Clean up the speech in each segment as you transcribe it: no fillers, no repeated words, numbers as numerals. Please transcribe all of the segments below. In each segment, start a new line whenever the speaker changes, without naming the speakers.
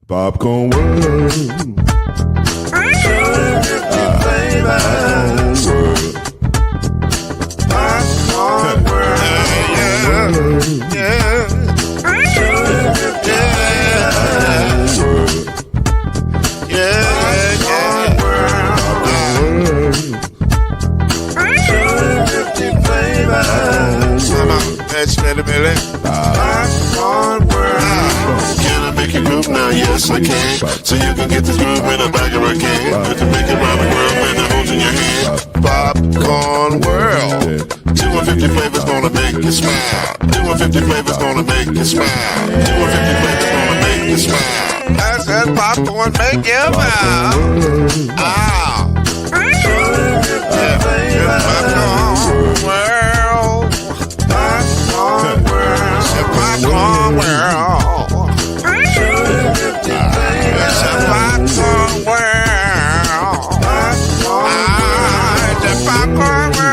Popcorn World. Popcorn World.
Can I make you groove now? Yes, I can. So you can get this groove in the back of a can. You can make it round the world when the holes in your hand. Popcorn World. 250 flavors gonna make you smile. 250 flavors gonna make you smile. 250 flavors gonna make you smile. That's that popcorn make you smile. Ah. Popcorn World. Popcorn World. Popcorn World. It's a popcorn world. It's a popcorn world.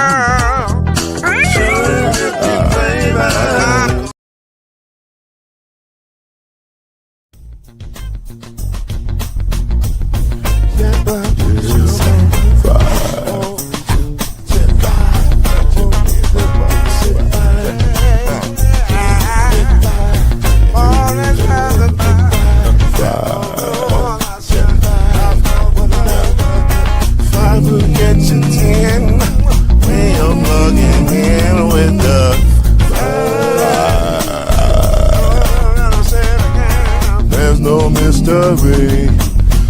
There's no mystery.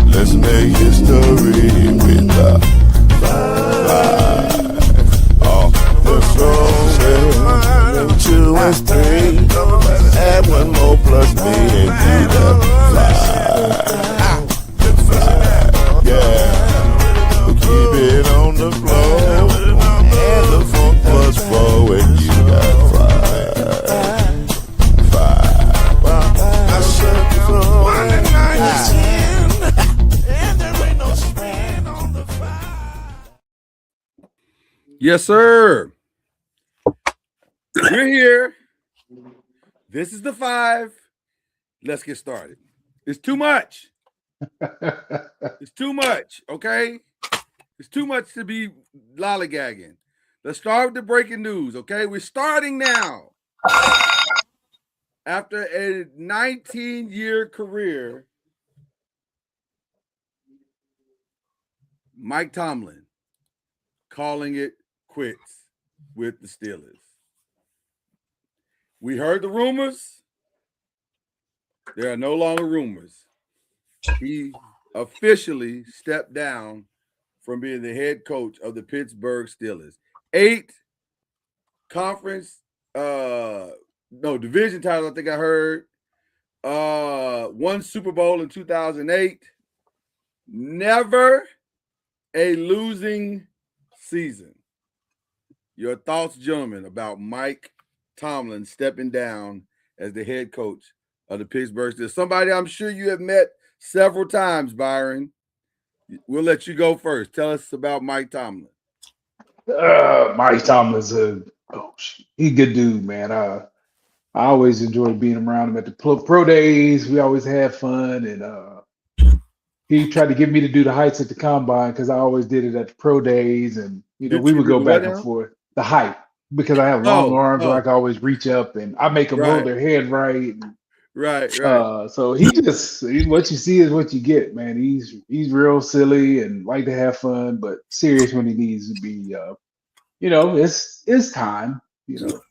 Let's make history with the five. Off the throne. 2 and 3. Add 1 more plus me and do the 5. Yeah. We'll keep it on the floor. And the funk plus 4 and you got 5.
Yes, sir. We're here. This is the 5. Let's get started. It's too much. It's too much, okay? It's too much to be lollygagging. Let's start with the breaking news, okay? We're starting now. After a 19-year career, Mike Tomlin calling it quits with the Steelers. We heard the rumors. There are no longer rumors. He officially stepped down from being the head coach of the Pittsburgh Steelers. 8 division titles, I think I heard. 1 Super Bowl in 2008. Never a losing season. Your thoughts, gentlemen, about Mike Tomlin stepping down as the head coach of the Pittsburgh Steelers? Somebody I'm sure you have met several times, Byron. We'll let you go first. Tell us about Mike Tomlin.
Mike Tomlin's he's a good dude, man. I always enjoyed being around him at the pro days. We always had fun, and he tried to get me to do the heights at the combine because I always did it at the pro days, and we would go back and forth. The height, because I have long arms, where I can always reach up, and I make them hold their head right.
Right.
So what you see is what you get, man. He's real silly and like to have fun, but serious when he needs to be. It's time.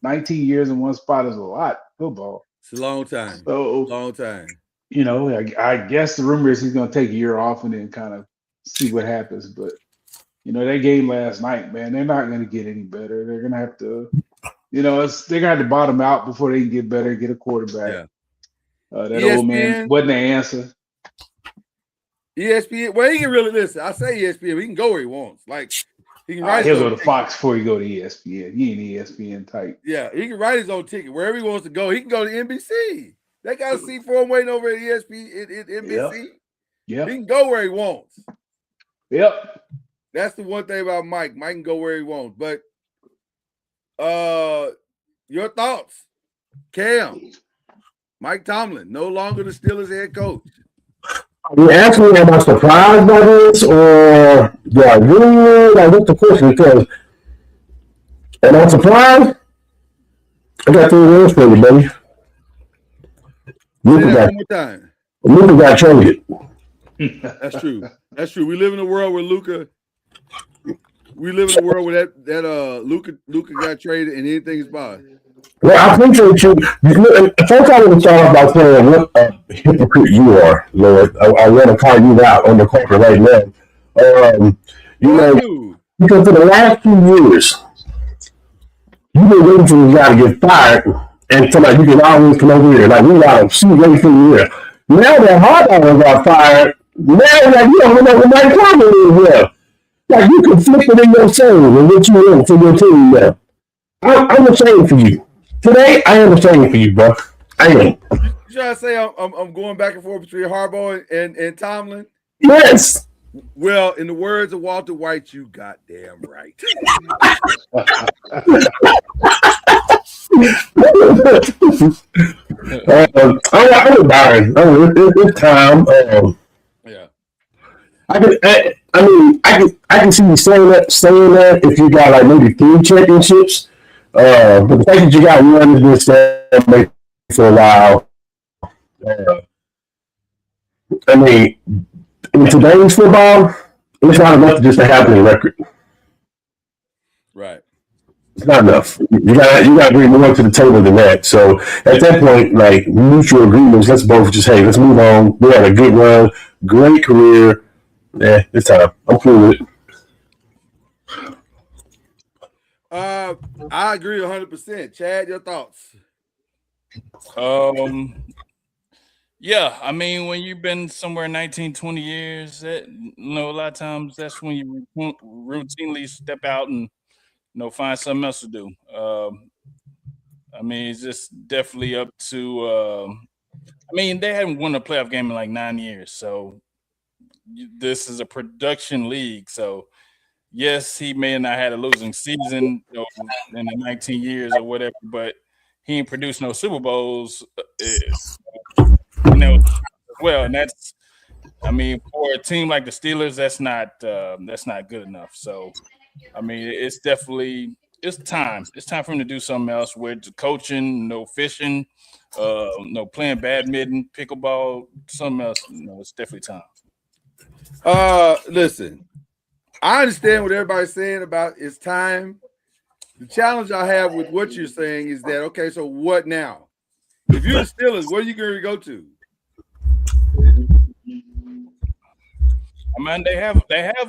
19 years in one spot is a lot. Football.
It's a long time. Long time.
I guess the rumor is he's going to take a year off and then kind of see what happens. But that game last night, man, they're not going to get any better. They're going to have to, they're going to have to bottom out before they can get better, get a quarterback.
Yeah.
That ESPN, old man wasn't the answer.
ESPN, well, he can really listen. I say ESPN, he can go where he wants. Like he can write.
He'll go to Fox before he go to ESPN. He ain't ESPN type.
Yeah, he can write his own ticket wherever he wants to go. He can go to NBC. They got a seat for him waiting over at ESPN, NBC.
Yeah,
he can go where he wants.
Yep.
That's the one thing about Mike. Mike can go where he wants. But your thoughts, Cam? Mike Tomlin, no longer the Steelers head coach.
You asking me, am I surprised by this, or do I really? Like, what's the question? Because am I surprised? I got 3 words for you, baby.
Say
Luka
that
got
one more time.
Luka got traded.
That's true. That's true. We live in a world where Luka. We live in a world where Luka got traded and anything is fine.
Well, I appreciate you. First, I want to start off by saying what a hypocrite you are, Lord. I want to call you out on the carpet right now. You know, because for the last 2 years, you've been waiting for this guy to get fired, and so like you can always come over here. Like we got to see waiting for you here. Now that Harbaugh got fired, now like you don't know what Mike Tomlin is here. Like you conflicted in your soul and what you want for your team now. I'm ashamed for you. Today, I am ashamed for you, bro. I am.
You trying to say I'm going back and forth between Harbaugh and Tomlin?
Yes.
Well, in the words of Walter White, you goddamn right.
I'm dying. It's time.
Yeah.
I can see you saying that if you got like maybe 3 championships. But the fact that you got one has been stagnant for a while. I mean, in today's football, it's not enough just to have a record.
Right.
It's not enough. You got to bring more to the table than that. So at that point, like mutual agreements, let's both just let's move on. We had a good run, great career. Yeah, it's time. I'm cool with it.
I agree 100%. Chad, your thoughts?
Yeah, I mean, when you've been somewhere 19, 20 years, a lot of times that's when you routinely step out and find something else to do. I mean, it's just definitely up to. They haven't won a playoff game in like 9 years, so this is a production league. So yes, he may not have had a losing season in the 19 years or whatever, but he ain't produced no Super Bowls. Well, and that's. I mean, for a team like the Steelers, that's not good enough. So, I mean, it's definitely time. It's time for him to do something else with coaching, fishing, playing badminton, pickleball, something else. It's definitely time.
Listen, I understand what everybody's saying about it's time. The challenge I have with what you're saying is that, okay, so what now? If you're the Steelers, what are you going to go to?
I mean, they have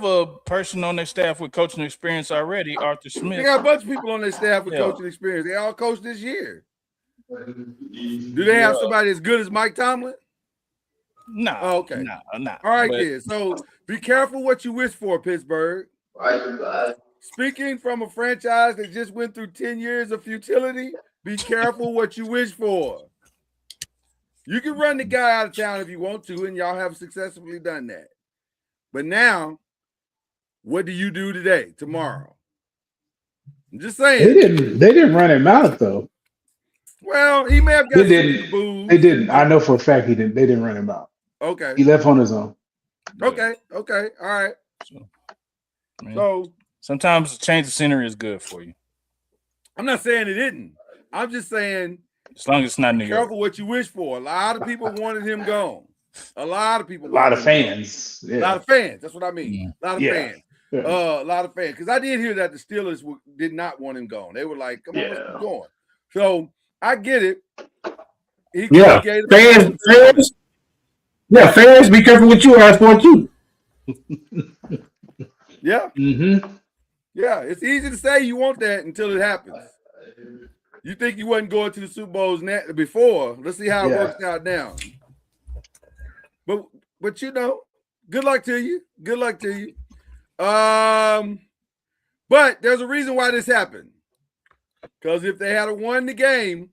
a person on their staff with coaching experience already, Arthur Smith.
They got a bunch of people on their staff with coaching experience. They all coached this year. Do they have somebody as good as Mike Tomlin?
No.
Oh, okay.
No.
All right, then. So be careful what you wish for, Pittsburgh. Speaking from a franchise that just went through 10 years of futility, be careful what you wish for. You can run the guy out of town if you want to, and y'all have successfully done that. But now, what do you do today, tomorrow? I'm just saying.
They didn't run him out though.
Well, he may have got
They didn't. I know for a fact he didn't. They didn't run him out.
Okay.
He left on his own.
Okay. All right. So
sometimes a change of scenery is good for you.
I'm not saying it didn't. I'm just saying,
as long as it's not New York.
Careful what you wish for. A lot of people wanted him gone. A lot of people.
A lot of fans.
Yeah. A lot of fans. That's what I mean. A lot of fans.
Yeah.
A lot of fans. Because I did hear that the Steelers did not want him gone. They were like, "Come on, let's keep going." So I get it.
Fans. Yeah, fans. Be careful what you ask for too.
Yeah.
Mm-hmm.
Yeah, it's easy to say you want that until it happens. You think you wasn't going to the Super Bowls before. Let's see how it works out now. But good luck to you. Good luck to you. But there's a reason why this happened. Because if they had won the game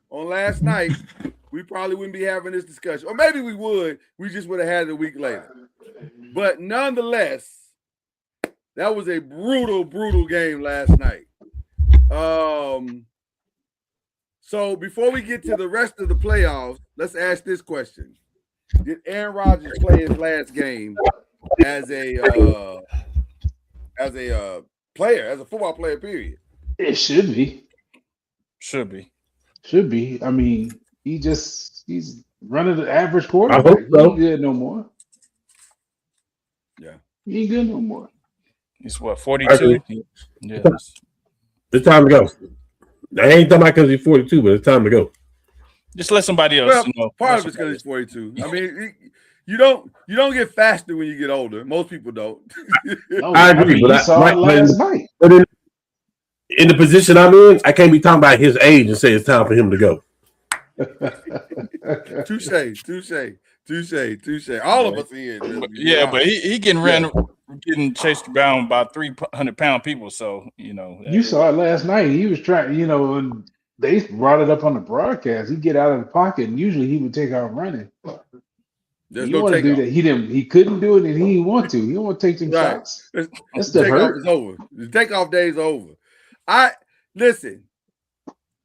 on last night, we probably wouldn't be having this discussion. Or maybe we would. We just would have had it a week later. But nonetheless, that was a brutal, brutal game last night. So before we get to the rest of the playoffs, let's ask this question. Did Aaron Rodgers play his last game as a player, as a football player? Period.
It should be.
Should be.
Should be. I mean, he's running the average
I
quarterback.
hope
He
so.
ain't good no more.
Yeah.
He ain't good no more.
He's what,
I
42?
agree.
Yeah.
It's time to go. I ain't talking about because he's 42, but it's time to go.
Just let somebody else.
Well, part of it's because he's 42. I mean, you don't get faster when you get older. Most people don't.
No,
I agree,
mean,
but
you saw it last night.
But in the position I'm in, I can't be talking about his age and say it's time for him to go.
Touche. All of us here.
Yeah, but he getting chased around by 300-pound people. So
You saw it last night. He was trying, and they brought it up on the broadcast. He'd get out of the pocket, and usually he would take off running.
There's
He
no
want to do
takeoff.
that. He didn't. He couldn't do it, and he didn't want to. He didn't want to take them
Right.
shots.
The
That's the
takeoff
hurt.
is over. The takeoff day is over. I listen.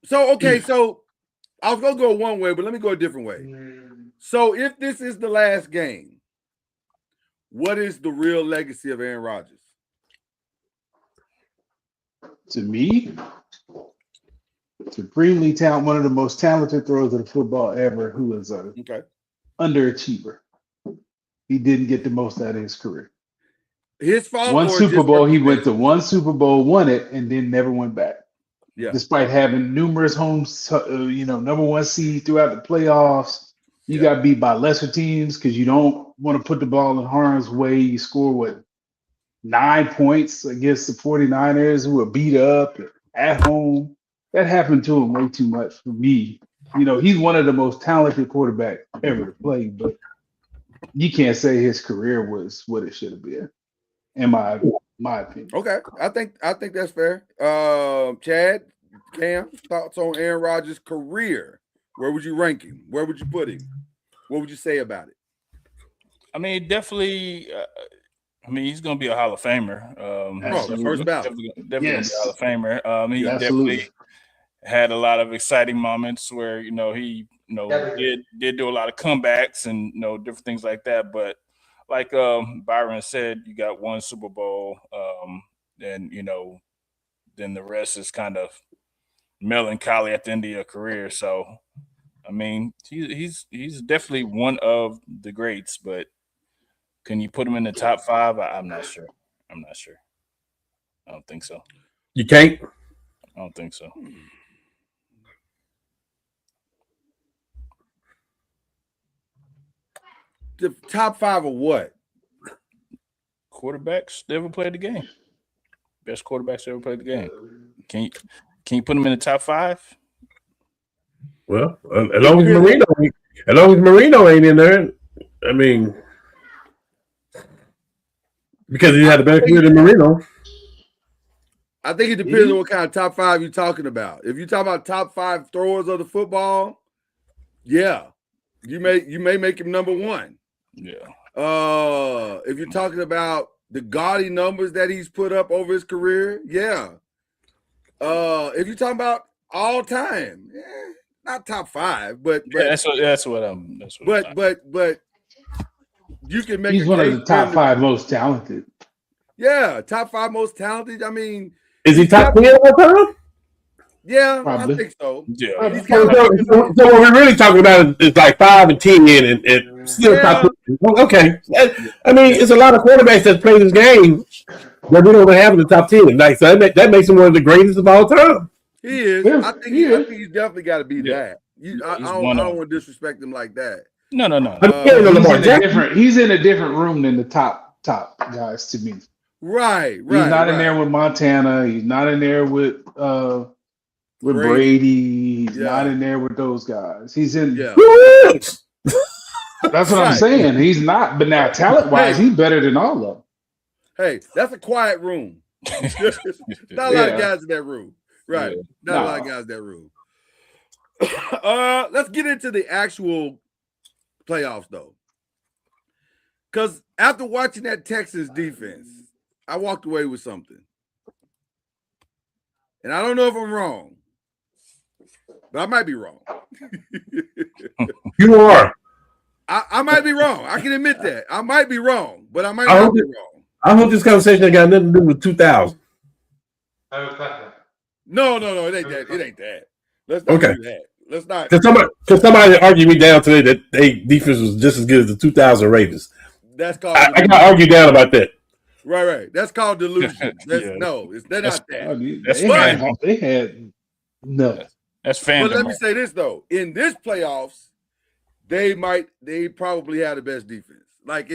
So okay, so I was gonna go one way, but let me go a different way. So if this is the last game, what is the real legacy of Aaron Rodgers?
To me, supremely talented, one of the most talented throwers of the football ever, who was a
Okay.
underachiever. He didn't get the most out of his career.
His fault.
One
or
Super
just
Bowl, he went to
circumstances?
one Super Bowl, won it, and then never went back.
Yeah.
Despite having numerous homes, number one seed throughout the playoffs. You
Yeah.
got beat by lesser teams because you don't want to put the ball in harm's way. You score 9 points against the 49ers, who were beat up at home. That happened to him way too much for me. He's one of the most talented quarterbacks ever to play, but you can't say his career was what it should have been, in my opinion.
Okay. I think that's fair. Chad, Cam, thoughts on Aaron Rodgers' career? Where would you rank him? Where would you put him? What would you say about it?
I mean, definitely. He's going to be a Hall of Famer.
The first ballot.
Definitely
Yes.
going to be a Hall of Famer. He
Absolutely.
definitely had a lot of exciting moments where he did do a lot of comebacks and different things like that. But like Byron said, you got one Super Bowl, and then the rest is kind of melancholy at the end of your career. So, I mean, he's definitely one of the greats, but can you put him in the top 5? I'm not sure. I don't think so.
You can't?
I don't think so.
The top 5 of what?
Quarterbacks that ever played the game. Best quarterbacks ever played the game. Can you put him in the top 5?
Well, as long as Marino ain't in there, I mean, because he had a better career than Marino.
I think it depends on what kind of top 5 you're talking about. If you're talking about top 5 throwers of the football, yeah, you may make him number 1.
Yeah.
If you're talking about the gaudy numbers that he's put up over his career, yeah. If you're talking about all time, not top 5, but
that's what I'm.
But you can make.
He's one of the top 5 most talented.
Yeah, top 5 most talented. I mean,
is he top 10 all time?
Yeah,
Probably.
I think so.
Yeah.
So what we're really talking about is like 5 and 10 and still top 10. Okay. I mean, it's a lot of quarterbacks that play this game that we don't have in the top 10. Like, so that makes him one of the greatest of all time.
He is.
Yeah,
I think he's definitely got to be that. I don't want to disrespect him like that.
No.
He's in a different room than the top guys to me.
Right.
He's not in there with Montana. He's not in there with Brady. He's not in there with those guys. He's in.
Yeah.
That's what I'm saying. He's not. But now, talent-wise, he's better than all of them.
Hey, that's a quiet room. Not a lot of guys in that room. Right. Not a lot of guys in that room. Let's get into the actual playoffs, though. Because after watching that Texans defense, I walked away with something. And I don't know if I'm wrong, but I might be wrong.
You are.
I might be wrong. I can admit that. I might be wrong, but I might
I
not
hope
be
it-
wrong.
I hope this conversation ain't got nothing to do with 2000.
No, it ain't that. It ain't that. Let's not
Okay.
do that. Let's not.
Because somebody argued me down today that they defense was just as good as the 2000 Ravens.
That's called.
I got argued down about that.
Right. That's called delusion. That's,
Yeah.
No, they're not
I
that.
mean,
That's
they had no.
That's
But
fandom.
let me say this though: in this playoffs, they probably have the best defense. Like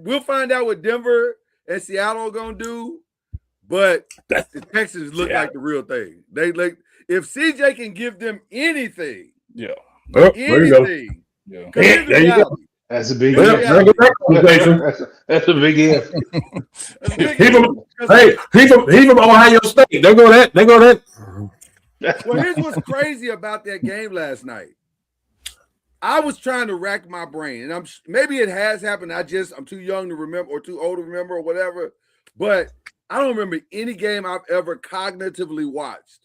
we'll find out what Denver and Seattle are gonna do, but the Texans look like the real thing. They like if CJ can give them anything,
Yeah.
Oh, there you go.
anything.
Yeah.
'Cause here's the
There you go.
reality.
That's a big
Well,
Yeah.
there goes that conversation.
That's a big if.
That's a big
He
deal.
from, hey, he from Ohio State. There go that.
Well, here's what's crazy about that game last night. I was trying to rack my brain, and maybe it has happened. I'm too young to remember, or too old to remember, or whatever. But I don't remember any game I've ever cognitively watched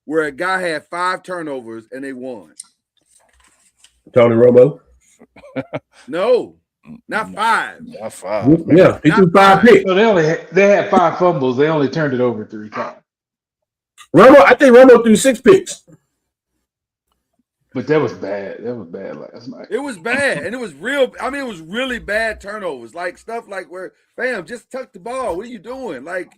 where a guy had 5 turnovers and they won.
Tony Romo.
No, not 5.
Not 5.
Yeah, he threw 5 picks.
So they had 5 fumbles. They only turned it over 3 times.
I think Romo threw 6 picks.
But that was bad. That was bad last night.
It was bad, and it was real. I mean, it was really bad turnovers, like stuff like where, fam, just tuck the ball. What are you doing? Like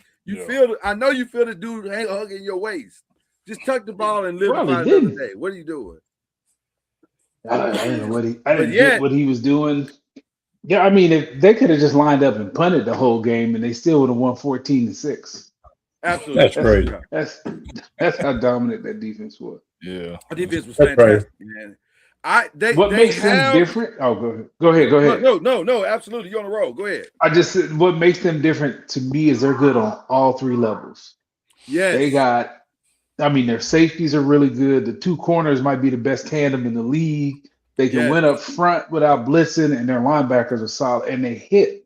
I know you feel the dude hugging your waist. Just tuck the ball and live to
Probably
find another
didn't.
day. What are you doing?
I didn't know what I didn't
yet-
get what he was doing. Yeah, I mean, if they could have just lined up and punted the whole game, and they still would have won 14-6.
Absolutely,
That's crazy.
That's how dominant that defense was.
Yeah.
Our defense was
That's
fantastic, man.
What makes them different? Oh, go ahead.
No, absolutely. You're on the road. Go ahead.
I just said what makes them different to me is they're good on all 3 levels.
Yes.
They got, I mean, their safeties are really good. The 2 corners might be the best tandem in the league. They can
Yes.
win up front without blitzing, and their linebackers are solid. And they hit.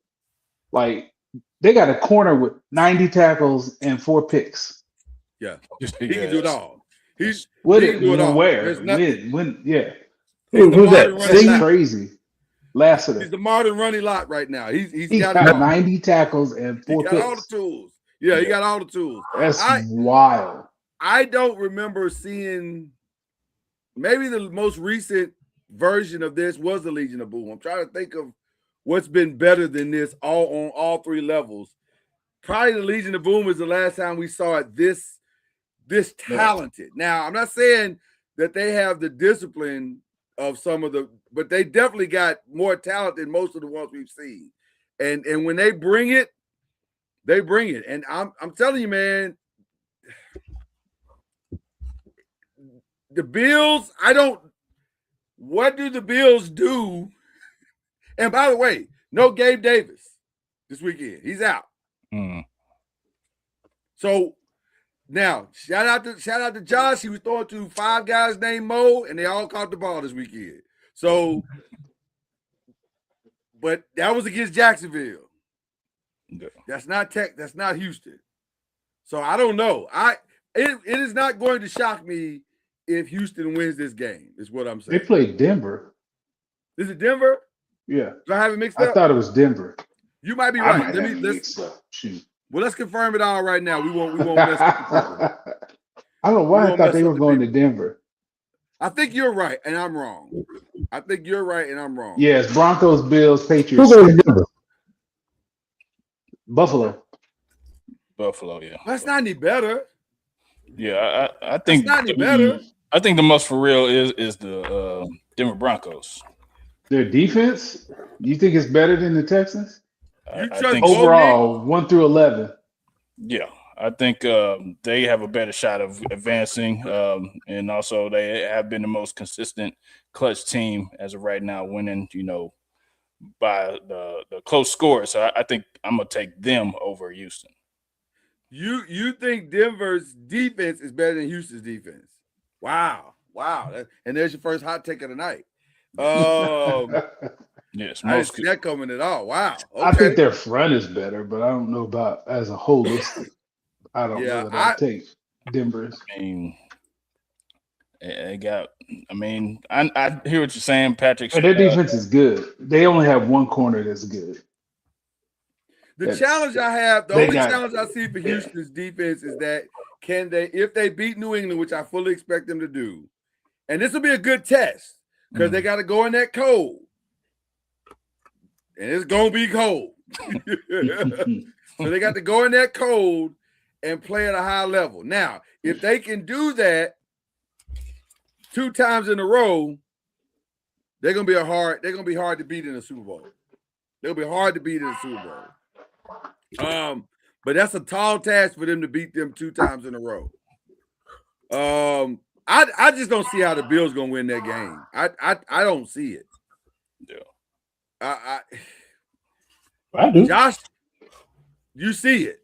Like, they got a corner with 90 tackles and 4 picks.
Yeah. He can do it all. He
With
can
it,
do it all.
where?
There's nothing.
When, yeah.
He's the
Who's that?
modern
That's
running lot.
crazy.
He's
Lassiter.
the modern running lot right now. He's
He
got
got
it all.
90 tackles and
He
4
got all the
picks.
tools. Yeah, he got all the tools.
That's
I-
wild.
I don't remember seeing, maybe the most recent version of this was the Legion of Boom. I'm trying to think of what's been better than this on all 3 levels. Probably the Legion of Boom is the last time we saw it this talented. Now, I'm not saying that they have the discipline of some of the, but they definitely got more talent than most of the ones we've seen. And when they bring it, they bring it. And I'm telling you, man, the Bills, what do the Bills do? And by the way, no Gabe Davis this weekend. He's out.
Mm.
So now shout out to Josh. He was throwing to 5 guys named Mo, and they all caught the ball this weekend. So, but that was against Jacksonville.
Yeah.
That's not Tech. That's not Houston. So I don't know. It is not going to shock me if Houston wins this game. Is what I'm
They
saying.
played Denver.
Is it Denver?
Yeah.
Do I have it mixed
I
up?
thought it was Denver.
You might be
I
right.
might have it mixed up. Shoot.
Well, let's confirm it all right now. We won't mess with the people.
I don't know why
We
I
won't
thought
mess
they
up
were
the
going to
people.
Denver.
I think you're right, and I'm wrong. I think you're right, and I'm wrong.
Yes, Broncos, Bills,
Who's
Patriots,
going to Denver?
Buffalo.
Buffalo, yeah.
That's not any better.
Yeah, I
That's
think
not any better.
I think the most for real is the Denver Broncos.
Their defense, you think it's better than the Texans?
You
I
trust
think
Bo-
Overall, 1 through 11.
Yeah, I think they have a better shot of advancing, and also they have been the most consistent clutch team as of right now, winning, by the close score. So I think I'm gonna take them over Houston.
You think Denver's defense is better than Houston's defense? Wow. And there's your first hot take of the night.
Yes,
I didn't
most
see that coming at all. Wow. Okay.
I think their front is better, but I don't know about as a holistic. I don't
Yeah,
know what I'd take. Denver's.
I mean, They got. I mean, I hear what you're saying, Patrick.
And their defense is good. They only have one corner that's good.
The challenge I have, the
they
only
got-
challenge I see for Houston's defense is that can they, if they beat New England, which I fully expect them to do, and this will be a good test because they got to go in that cold, and it's gonna be cold. So they got to go in that cold and play at a high level. Now, if they can do that 2 times in a row, they're gonna be hard to beat in the Super Bowl. They'll be hard to beat in the Super Bowl. But that's a tall task for them to beat them 2 times in a row. I just don't see how the Bills gonna win that game. I don't see it.
Yeah.
I do.
Josh, you see it.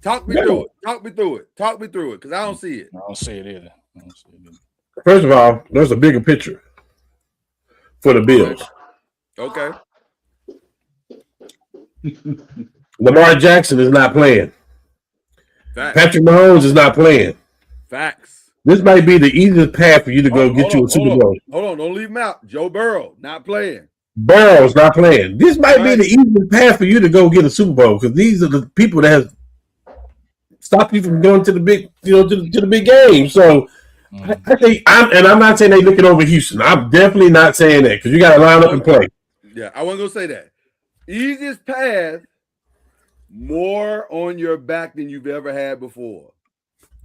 Talk me through it. Talk me through it, because I don't see it.
I don't see it either.
First of all, there's a bigger picture for the Bills.
Okay.
Lamar Jackson is not playing.
Facts.
Patrick Mahomes is not playing.
Facts.
This might be the easiest path for you to go get you a Super Bowl.
Hold on, don't leave him out. Joe Burrow not playing.
Burrow's not playing. This might be the easiest path for you to go get a Super Bowl because these are the people that have stopped you from going to the big, to the big game. So I think I'm not saying they looking over Houston. I'm definitely not saying that because you got to line up and play.
Yeah, I wasn't gonna say that. Easiest path, more on your back than you've ever had before.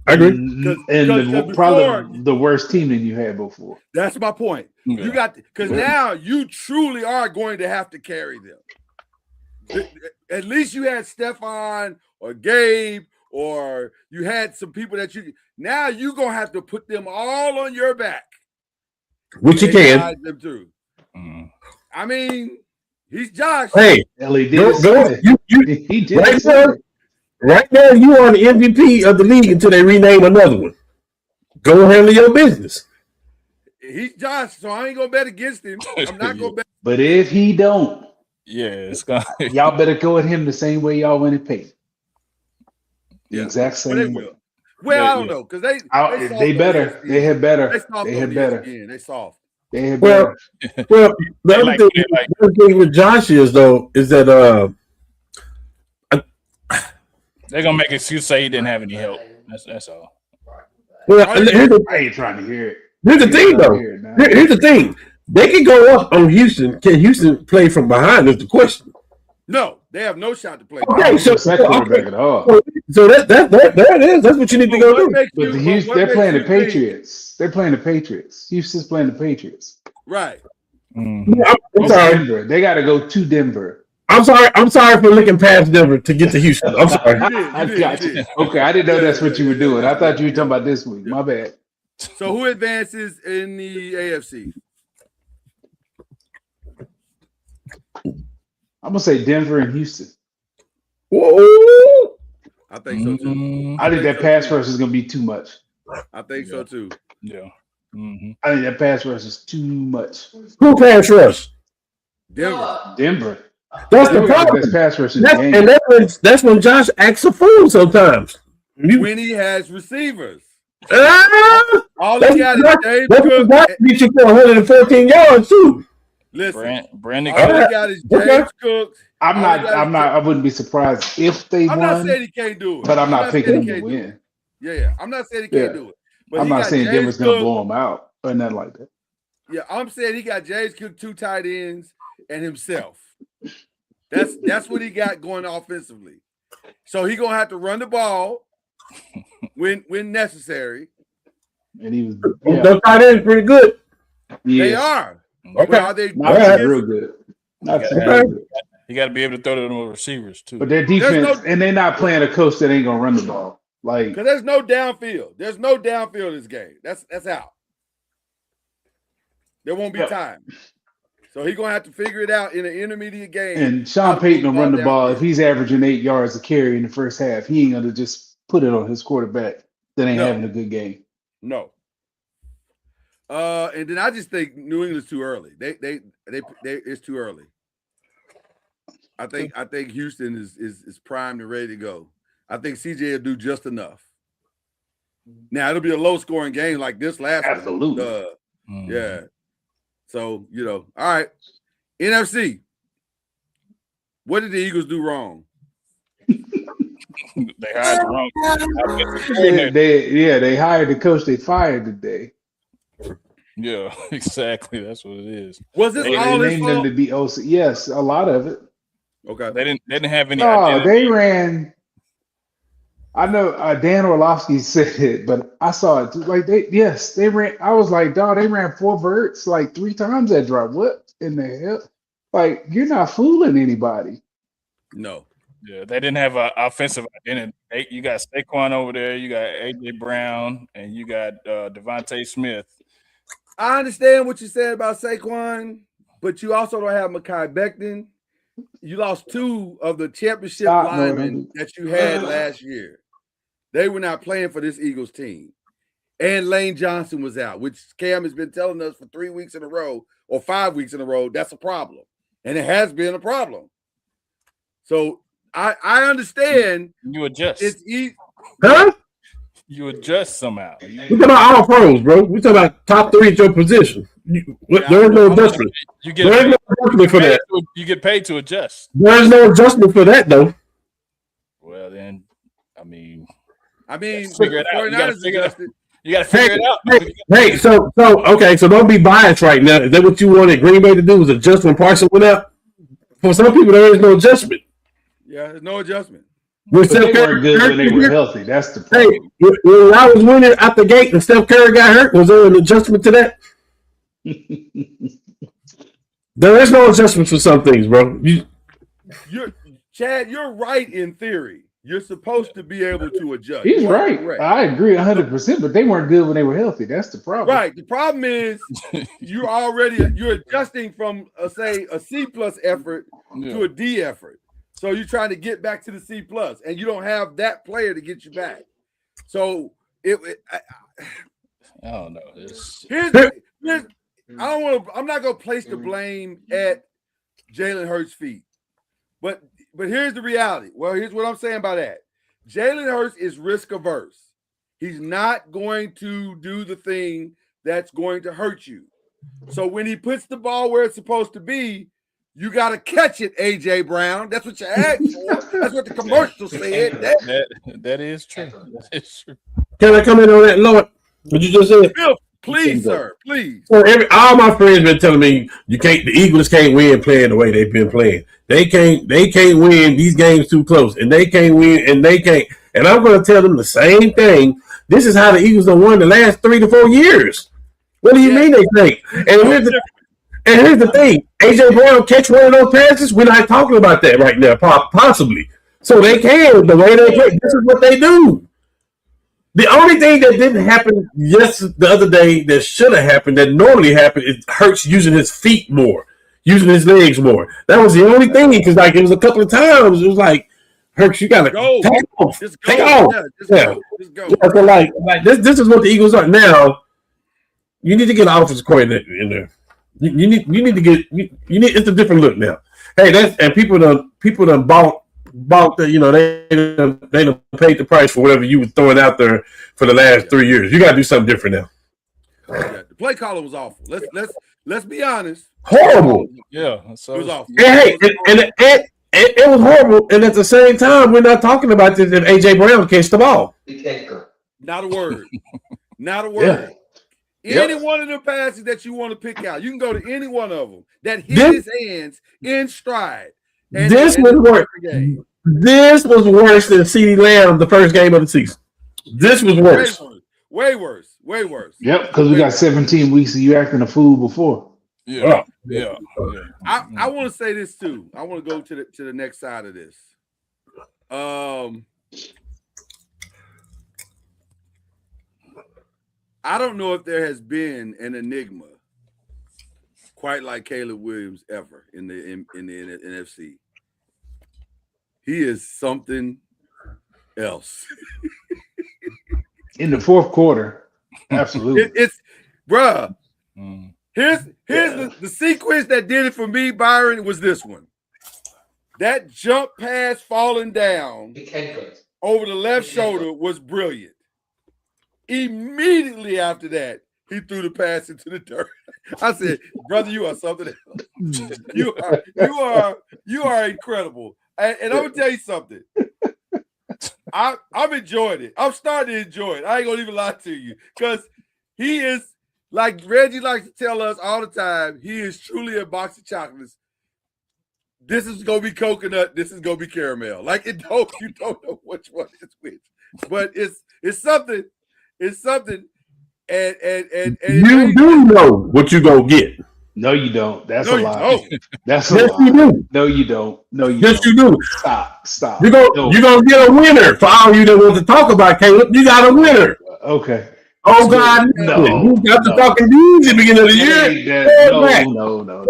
I agree.
And probably the worst team than you had before.
That's my point.
Yeah.
You got because now you truly are going to have to carry them. At least you had Stephon or Gabe, or you had some people that you. Now you're gonna have to put them all on your back,
Which you
and
can.
guide them through. I mean, he's Josh.
Hey,
Ellie did
he
did
right now, right now you are the MVP of the league until they rename another one. Go handle your business.
He's Josh, so I ain't gonna bet against him. I'm not gonna bet.
But if he don't,
Yeah, it's gonna.
y'all better go at him the same way y'all went at Peyton. The exact
Well, they
same way.
will. Well, I don't know because they
better. They had better.
They soft
They had
on
better.
ESPN. They soft.
They had
Well,
better.
well, the other thing with Josh is that
They're gonna make excuse say he didn't have any help. That's all.
well,
I ain't trying to hear it.
here's the thing though. Here's the thing. They can go up on Houston. Can Houston play from behind? Is the question.
No, they have no shot to play.
Okay, so
quarterback at all.
So that there it is. That's what you need to go do.
But they're playing the Patriots. They're playing the Patriots. Houston's playing the Patriots.
Right.
I'm sorry.
Denver. They got to go to Denver.
I'm sorry for looking past Denver to get to Houston. I'm sorry.
I got you. Okay, I didn't know that's what you were doing. I thought you were talking about this week. My bad.
So who advances in the AFC?
I'm gonna say Denver and Houston.
Whoa.
I think so too.
I think that pass rush is gonna be too much.
I think so too.
Yeah.
I think that pass rush is too much.
Who pass rush?
Denver.
That's the
Denver got
problem.
the best pass rush in the game.
And that's when Josh acts a fool sometimes.
When he has receivers.
Ah!
All he got is James
That's
Cook.
what beat you for 114 yards too.
Listen,
Brandon
all
Cook.
he got is James Cook.
I wouldn't be surprised if they
I'm
won.
not saying he can't do it.
But I'm not picking
saying
them
he
to
can't do
win.
it. Yeah. I'm not saying he can't do it. But
I'm
he
not
got
saying
James
Denver's gonna
Cook.
blow them out or nothing like that.
Yeah, I'm saying he got James Cook, 2 tight ends, and himself. That's what he got going offensively. So he gonna have to run the ball when necessary.
And he was
Those tight ends pretty good.
They are.
Okay.
But are they
not real good. Not real good.
You got to be able to throw to them receivers too.
But their defense, and they're not playing a coach that ain't gonna run the ball. Like,
because there's no downfield. There's no downfield in this game. That's out. There won't be time. So he's gonna have to figure it out in an intermediate game.
and Sean Payton will run the ball. If he's averaging 8 yards a carry in the first half, he ain't gonna just put it on his quarterback that ain't having a good game.
No. And then I just think New England's too early. They it's too early. I think Houston is primed and ready to go. I think CJ will do just enough. Now it'll be a low scoring game like this last
Absolutely.
one. Yeah. So, all right. NFC. What did the Eagles do wrong?
They hired the wrong.
They hired the coach they fired today.
Yeah, exactly. That's what it is.
Was this
They
all his
named them
fault?
to be OC. Yes, a lot of it.
Okay.
They didn't have any.
No,
identity.
they ran. I know Dan Orlovsky said it, but I saw it too. Like they ran. I was like, dog, they ran 4 verts like 3 times that drop. What in the hell? Like, you're not fooling anybody.
No.
Yeah, they didn't have an offensive identity. You got Saquon over there, you got AJ Brown, and you got Devontae Smith.
I understand what you said about Saquon, but you also don't have Mekhi Becton. You lost 2 of the championship linemen that you had last year. They were not playing for this Eagles team. And Lane Johnson was out, which Cam has been telling us for 3 weeks in a row or 5 weeks in a row. That's a problem. And it has been a problem. So I understand.
You adjust.
It's easy.
Huh?
You adjust somehow.
We talking about all pros, bro. We talking about top 3 at your position. There is no adjustment.
You get
There is no adjustment for that.
You get paid to adjust.
There is no adjustment for that, though.
Well, then, I mean,
figure
it out. You gotta figure it out. You got to
Hey,
figure it out.
hey, so okay, so don't be biased right now. Is that what you wanted Green Bay to do? Was adjust when Parson went out? For some people, there is no adjustment.
Yeah, there's no adjustment.
But they weren't good when they were healthy. That's the
Hey,
problem.
when I was winning out the gate and Steph Curry got hurt, was there an adjustment to that? There is no adjustment for some things, bro.
Chad, you're right in theory. You're supposed to be able to adjust.
He's
You are
right.
correct.
I agree 100%, but they weren't good when they were healthy. That's the problem.
Right. The problem is you're adjusting from say a C plus effort to a D effort. So you're trying to get back to the C plus, and you don't have that player to get you back. So
I don't know.
I'm not gonna place the blame at Jalen Hurts' feet. But here's the reality. Well, here's what I'm saying by that. Jalen Hurts is risk averse. He's not going to do the thing that's going to hurt you. So when he puts the ball where it's supposed to be, you got to catch it, AJ Brown. That's what you asked for. That's what the commercial said.
That is true. That is true.
Can I come in on that, Lord? What you just said?
Please, sir. Please.
So all my friends been telling me the Eagles can't win playing the way they've been playing. They can't win these games too close, and they can't win, and they can't. And I'm going to tell them the same thing. This is how the Eagles have won the last 3 to 4 years. What do you mean they can't? And here's the thing: AJ Brown catch one of those passes. We're not talking about that right now, possibly. So they can the way they play. This is what they do. The only thing that didn't happen the other day that should have happened, that normally happened, is Hurts using his feet more, using his legs more. That was the only thing, because it was a couple of times. It was like, Hurts, you gotta take off.
Just go.
Take off.
Just go.
Yeah, so like this is what the Eagles are now. You need to get an offensive coordinator in there. You need to get it's a different look now. Hey, people done bought the, they done paid the price for whatever you were throwing out there for the last 3 years. You got to do something different now.
Yeah, the play caller was awful. Let's be honest.
Horrible.
Yeah, so
It was awful.
And it was horrible. And at the same time, we're not talking about this if AJ Brown catch the ball.
Not a word. Not a word. Any one of the passes that you want to pick out, you can go to any one of them that hit his hands in stride.
This was worse. This was worse than CeeDee Lamb the first game of the season. This was worse.
Way worse.
Yep, because we got 17 weeks of you acting a fool before.
Yeah.
I want to say this too. I want to go to the next side of this. I don't know if there has been an enigma quite like Caleb Williams ever in the NFC. He is something else.
In the fourth quarter, absolutely.
It's bruh. Here's the sequence that did it for me, Byron, was this one. That jump pass falling down over the left shoulder was brilliant. Immediately after that, he threw the pass into the dirt. I said, brother, you are something else. You are incredible. And I'm gonna tell you something. I'm enjoying it. I'm starting to enjoy it. I ain't gonna even lie to you. Because he is, like Reggie likes to tell us all the time, he is truly a box of chocolates. This is gonna be coconut, this is gonna be caramel. Like you don't know which one is which. But it's something. It's something. And
you do know what you gonna get.
No, you don't. That's
No,
a
you
lie.
don't.
That's a
Yes,
lie.
you do.
No, you don't. No, you
Yes,
don't.
you do.
Stop.
You're gonna get a winner. For all you that want to talk about Caleb, you got a winner.
Okay.
Oh God,
No,
you got to
no.
talking easy at the beginning of the year.
No.
Lord,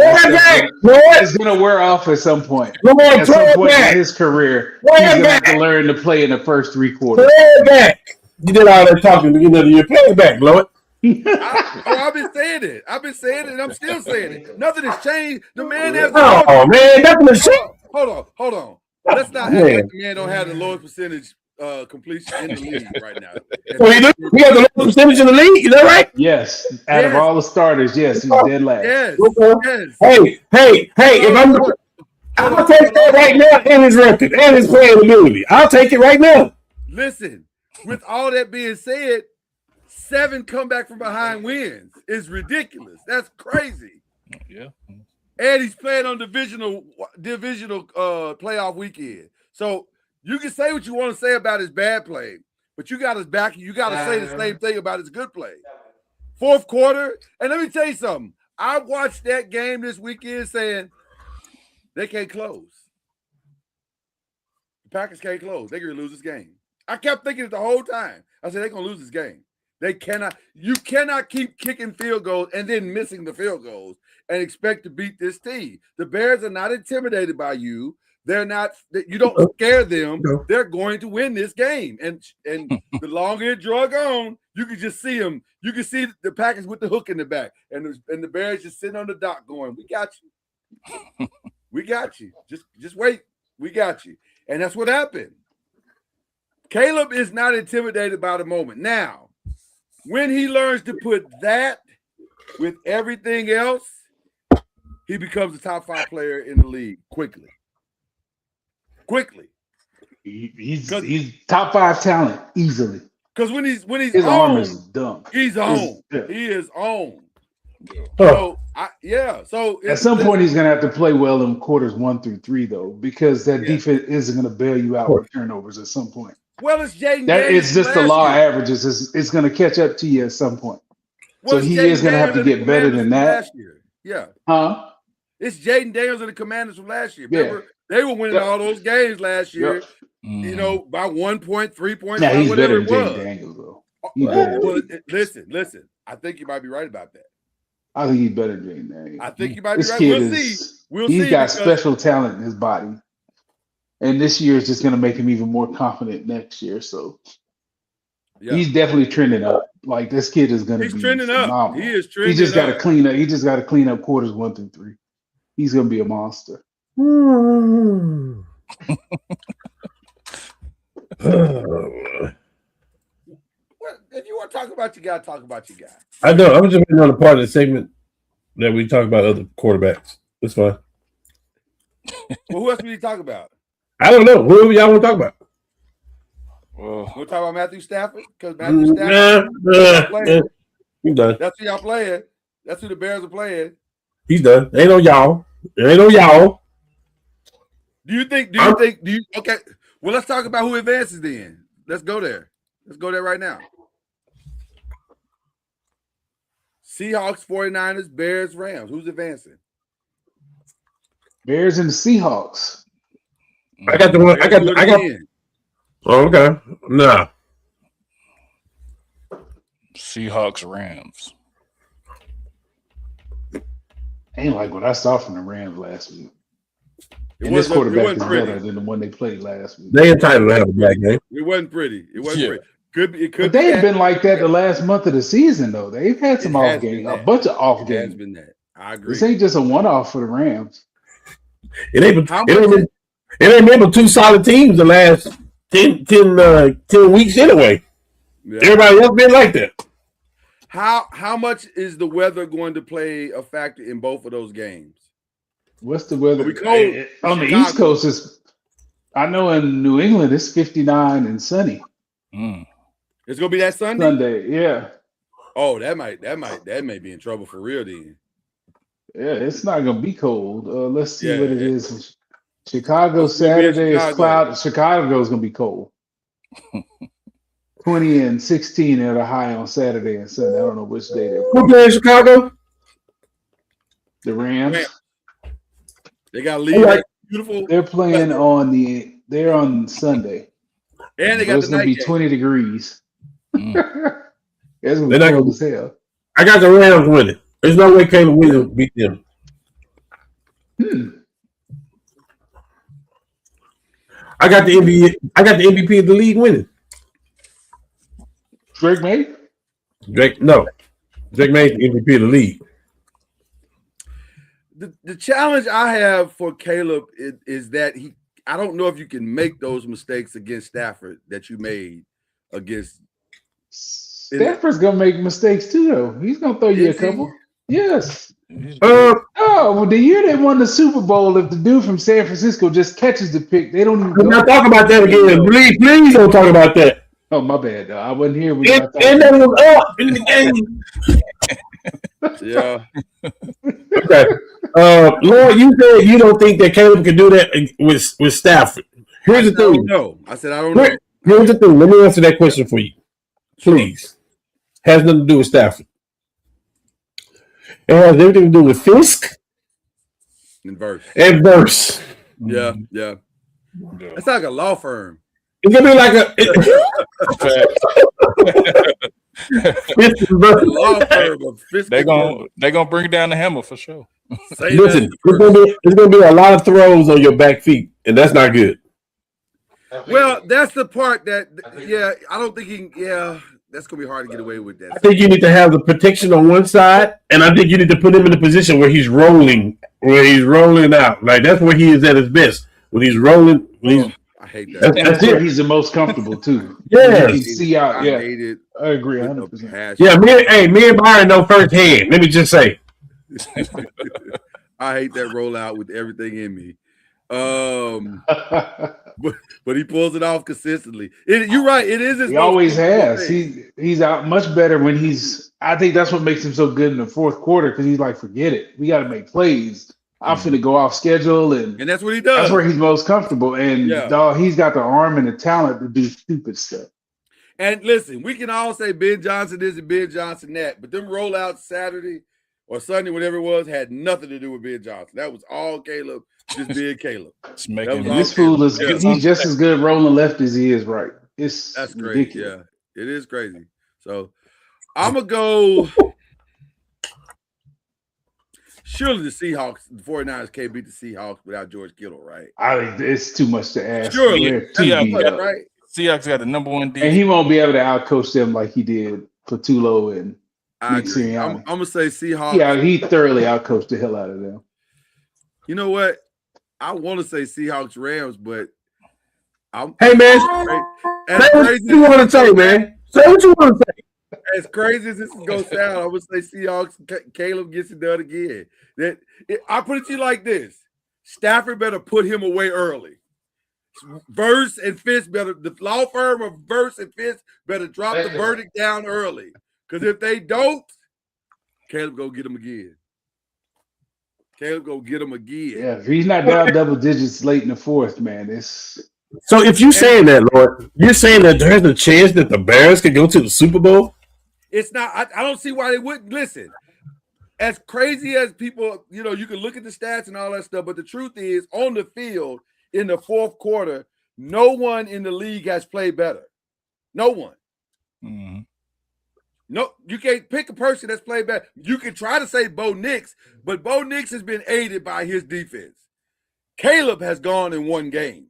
It's gonna wear off at some point.
Lord,
At some
throw it
point in
back.
his career,
Throw
he's
it
gonna have
back.
to learn to play in the first 3
Throw
quarters.
it back. You did all that talking at the beginning of the year. Play it back, blow it.
I've been saying it. And I'm still saying it. Nothing has changed. The man has.
Oh man, nothing to say.
Hold on. Let's not act like the man don't have the lowest percentage completion in the league right now.
So he has the lowest percentage in the league. Is that right?
Yes, out of all the starters, yes, he's dead last.
Yes.
Hey, if I'll take that right now and his record and his playing ability. I'll take it right now.
Listen, with all that being said, 7 comeback from behind wins is ridiculous. That's crazy.
Yeah.
And he's playing on divisional playoff weekend. So you can say what you want to say about his bad play, but you got his back. You got to say the same thing about his good play. 4th quarter, and let me tell you something. I watched that game this weekend saying they can't close. The Packers can't close. They're going to lose this game. I kept thinking it the whole time. I said they're going to lose this game. They cannot. You cannot keep kicking field goals and then missing the field goals and expect to beat this team. The Bears are not intimidated by you. They're not. You don't scare them. They're going to win this game. And the longer it drug on, you can just see them. You can see the Packers with the hook in the back, and the Bears just sitting on the dock going, "We got you. We got you. Just wait. We got you." And that's what happened. Caleb is not intimidated by the moment. Now, when he learns to put that with everything else, he becomes a top 5 player in the league quickly.
He's top 5 talent easily.
Because when he's
His
on,
arm is dumb.
he's on.
Yeah.
He is on.
Huh.
So So
At some point, he's gonna have to play well in quarters 1 through 3, though, because that defense isn't gonna bail you out with turnovers at some point.
Well, it's Jaden.
That
Daniels
it's just the
last
law
year.
averages. It's gonna catch up to you at some point.
Well,
So
it's
he
Jaden
is gonna have to
Daniels and
get
the
better
Commanders
than
from
that.
last year. Yeah,
Huh?
it's Jaden Daniels and the Commanders from last year.
Yeah.
Remember, they were winning all those games last year.
Mm.
You know, by 1 point, 3 points,
Now he's
whatever
better
it
than
was.
Jaden Daniels, though. He's better
Well,
than
listen. I think you might be right about that.
I think he's better than Jaden Daniels.
I think you might be
This
right.
kid
We'll
is
see. We'll
he's
see.
got
because-
special talent in his body. And this year is just gonna make him even more confident next year. So
Yeah.
he's definitely trending up. Like this kid is gonna
He's
be
trending up.
phenomenal.
He is trending
He just gotta
up.
clean up. He just gotta clean up quarters 1 through 3. He's gonna be a monster.
Well, if you want to talk about your guy, talk about your guy.
I know. I was just waiting on the part of the segment that we talk about other quarterbacks. That's fine.
Well, who else we need to talk about?
I don't know. Who y'all want to talk about?
Well,
We'll talk about Matthew Stafford because Matthew Stafford.
He's done.
That's who y'all playing. That's who the Bears are playing.
He's done. Ain't no y'all. There ain't no y'all.
Okay. Well, let's talk about who advances then. Let's go there. Let's go there right now. Seahawks, 49ers, Bears, Rams. Who's advancing?
Bears and the Seahawks.
I got the one. I got. Oh, okay. Nah.
Seahawks, Rams.
Ain't like what I saw from the Rams last week.
It
And this
wasn't
quarterback is
pretty.
better than the one they played last week.
They entitled to have a black game.
It wasn't pretty. It wasn't
Yeah.
pretty. It could
But they
be
have been like that the last month of the season, though. They've had some
It has
off
been
games, a
that.
bunch of off
It has
games.
been that. I agree.
This ain't just a one-off for the Rams.
It ain't.
How
It ain't,
much
been, it ain't been but 2 solid teams the last 10 weeks anyway.
Yeah.
Everybody else been like that.
How much is the weather going to play a factor in both of those games?
What's the weather?
It'll be cold
On the
Chicago.
East Coast, I know in New England it's 59 and sunny.
It's gonna be that Sunday.
Sunday, yeah.
Oh, that may be in trouble for real then.
Yeah, it's not gonna be cold. Let's see
Yeah,
what it is. Chicago
It's gonna be in
Saturday is
Chicago.
cloud. Chicago's gonna be cold. 20 and 16 at a high on Saturday and Sunday. I don't know which day they're
Who playing Chicago?
The Rams.
They got leave that beautiful,
They're playing they're on Sunday.
and they
So
got
it's
the
gonna
night
be
game.
20 degrees. It's gonna be
They're not
cold
gonna-
as hell.
I got the Rams winning. There's no way Caleb Williams beat them. I got the MVP of the league winning.
Drake May?
Drake May's the MVP of the league.
The challenge I have for Caleb is that I don't know if you can make those mistakes against Stafford that you made against.
Stafford's gonna make mistakes too, though. He's gonna throw you a
Is he?
couple. Yes.
Uh,
Oh, well, the year they won the Super Bowl, if the dude from San Francisco just catches the pick, they don't even
we're
go.
not talking about that again. Please don't talk about that.
Oh, my bad. I wasn't here when
And
I thought.
that was up in the game.
Yeah,
Okay. Lord, you said you don't think that Caleb can do that with Stafford. Here's the
I don't
thing.
know. I said I don't know.
Here's the thing. Let me answer that question for you. Please. Has nothing to do with Stafford. It has everything to do with Fisk
In verse.
and Verse.
Yeah. It's like a law firm.
It's gonna be like Fisk and Verse.
A law firm of fiscal.
They gonna bring down the hammer for sure.
Say
Listen,
that.
it's gonna be a lot of throws on your back feet, and that's not good.
Well, that's the part that. Yeah, I don't think he can. Yeah, that's gonna be hard to get away with
I
that.
think you need to have the protection on one side, and I think you need to put him in a position where he's rolling out. Like that's where he is at his best. When he's rolling,
I hate that.
That's-
That's where he's the most comfortable too.
Yes.
You can see out.
I
Yeah,
hate it.
I agree
with the
100%.
passion.
yeah, me and Byron know firsthand. Let me just say.
I hate that rollout with everything in me. But he pulls it off consistently. You're right. It is.
He always has. He's out much better when he's. I think that's what makes him so good in the fourth quarter because he's like, forget it. We got to make plays. I'm finna go off schedule, and
that's what he does.
That's where he's most comfortable. And
Yeah.
dog, he's got the arm and the talent to do stupid stuff.
And listen, we can all say Ben Johnson this and Ben Johnson that, but them rollouts Saturday or Sunday, whatever it was, had nothing to do with Ben Johnson. That was all Caleb, just being Caleb.
It's making
That was
This fool is
Yeah.
he's just as good rolling left as he is right. It's
That's crazy.
ridiculous.
Yeah, it is crazy. So I'm gonna go. Surely the Seahawks, the 49ers can't beat the Seahawks without George Kittle, right?
I think it's too much to ask.
Surely.
They're
That's
too
Yeah,
too
beat
much,
up.
right?
Seahawks got the number one
And
defense.
he won't be able to outcoach them like he did for Tulo and
I
Nick
agree. I'm
Sirianni.
gonna say Seahawks.
Yeah, he thoroughly outcoached the hell out of them.
You know what? I want to say Seahawks Rams, but I'm
Hey man,
as
say what
crazy
you want to say, man. Say what you want to say.
as crazy as this is gonna sound, I would say Seahawks. Caleb gets it done again. I put it to you like this: Stafford better put him away early. Verse and Fitz better. The law firm of Verse and Fitz better drop the verdict down early. Because if they don't, Caleb go get him again. Caleb go get him again.
Yeah, if he's not down double digits late in the fourth, man, it's
So if you're saying that, Lord, you're saying that there's a chance that the Bears could go to the Super Bowl?
It's not. I don't see why they wouldn't listen. As crazy as people, you can look at the stats and all that stuff, but the truth is, on the field in the fourth quarter, no one in the league has played better. No one.
Mm-hmm.
No, you can't pick a person that's played better. You can try to say Bo Nix, but Bo Nix has been aided by his defense. Caleb has gone and won games.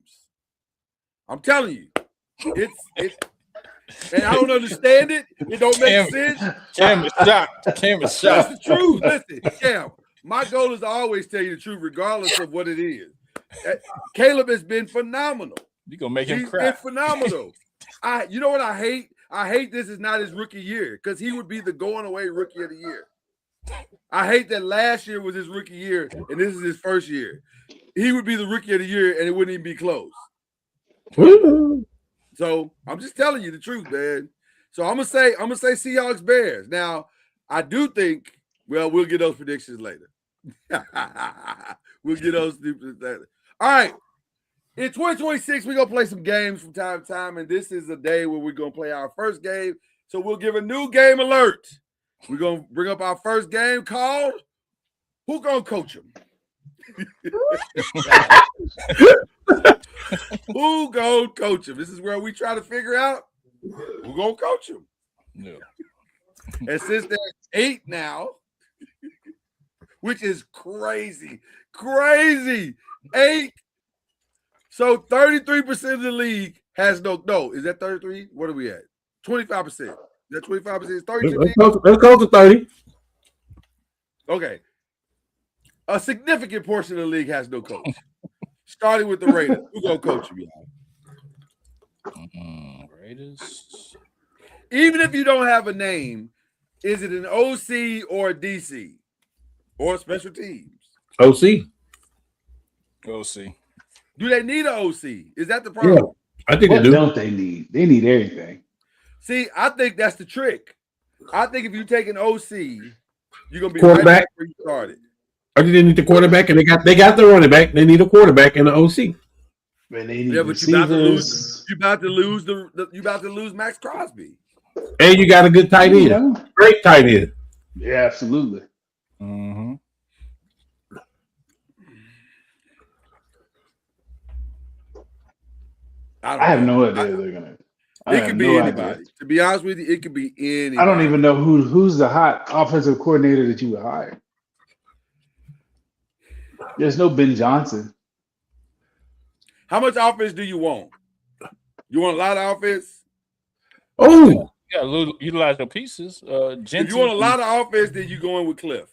I'm telling you, it's. And I don't understand it. It don't make sense.
Cam is shocked. Cam is
That's
shocked.
the truth. Listen, Cam, my goal is to always tell you the truth, regardless of what it is. Caleb has been phenomenal.
You gonna make him
He's
cry.
been phenomenal. You know what I hate? I hate this is not his rookie year because he would be the going away rookie of the year. I hate that last year was his rookie year and this is his first year. He would be the rookie of the year and it wouldn't even be close. So I'm just telling you the truth, man. So I'm gonna say Seahawks Bears. Now I do think. Well, we'll get those predictions later. We'll get those later. All right. In 2026, we're gonna play some games from time to time, and this is a day where we're gonna play our first game. So we'll give a new game alert. We're gonna bring up our first game called "Who Gonna Coach Him?" Who gonna coach him? This is where we try to figure out who gonna coach him.
No.
And since there's 8 now, which is crazy, 8. So 33% of the league has no. Is that 33? What are we at? 25%. Is that 25%? Is 32?
Let's go to 30.
Okay. A significant portion of the league has no coach. Starting with the Raiders. Who gonna coach you, y'all?
Raiders.
Even if you don't have a name, is it an OC or a DC or special teams?
OC.
OC.
Do they need an OC? Is that the problem?
Yeah, I think
What
they do.
don't they need? They need everything.
See, I think that's the trick. I think if you take an OC, you're gonna be
Quarterback.
right back where you started.
I think they need the quarterback, and they got the running back. They need a quarterback and an OC.
Man, they need
Yeah, but you about to lose.
receivers.
You about to lose you about to lose Max Crosby.
And you got a good tight end.
Yeah.
Great tight end.
Yeah, absolutely.
Mm-hmm.
I have no idea they're gonna. I
It
have
could be
no
anybody.
idea.
To be honest with you, it could be anybody.
I don't even know who's the hot offensive coordinator that you would hire. There's no Ben Johnson.
How much offense do you want? You want a lot of offense?
Oh,
You gotta utilize your pieces.
If you want a lot of offense, then you go in with Cliff.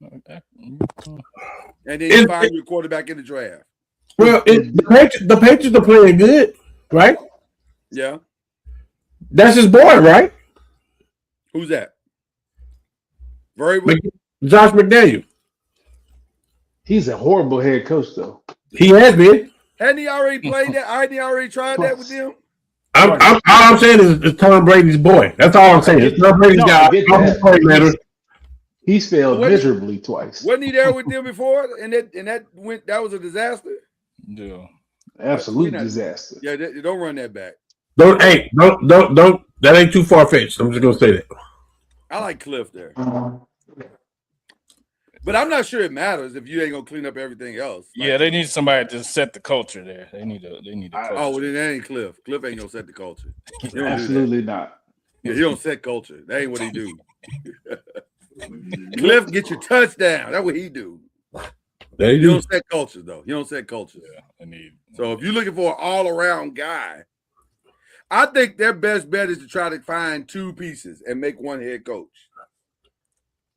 Okay.
And then you find your quarterback in the draft.
well, the Patriots are playing good, right?
Yeah.
That's his boy, right?
Who's that? Very well.
Josh McDaniel.
He's a horrible head coach, though.
He has been.
Hadn't he already played that? Hadn't he already tried that with them?
All I'm saying is it's Tom Brady's boy. That's all I'm saying. It's Tom Brady's guy.
I get that.
Coordinator.
He's failed miserably twice.
Wasn't he there with them before? And that was a disaster.
Yeah.
Absolute
We're not-
disaster.
Yeah, don't run that back.
Don't. That ain't too far fetched. I'm just gonna say that.
I like Cliff there. But I'm not sure it matters if you ain't gonna clean up everything else.
Yeah, they need somebody to set the culture there. They need a coach.
Oh, well, then that ain't Cliff. Cliff ain't gonna set the culture. He don't do that.
Absolutely not.
Yeah, he don't set culture. That ain't what he do. Cliff, get your touchdown. That's what he do.
There
He
you
don't set cultures though. He don't set cultures.
Yeah, I need.
So if you're looking for an all-around guy, I think their best bet is to try to find 2 pieces and make one head coach.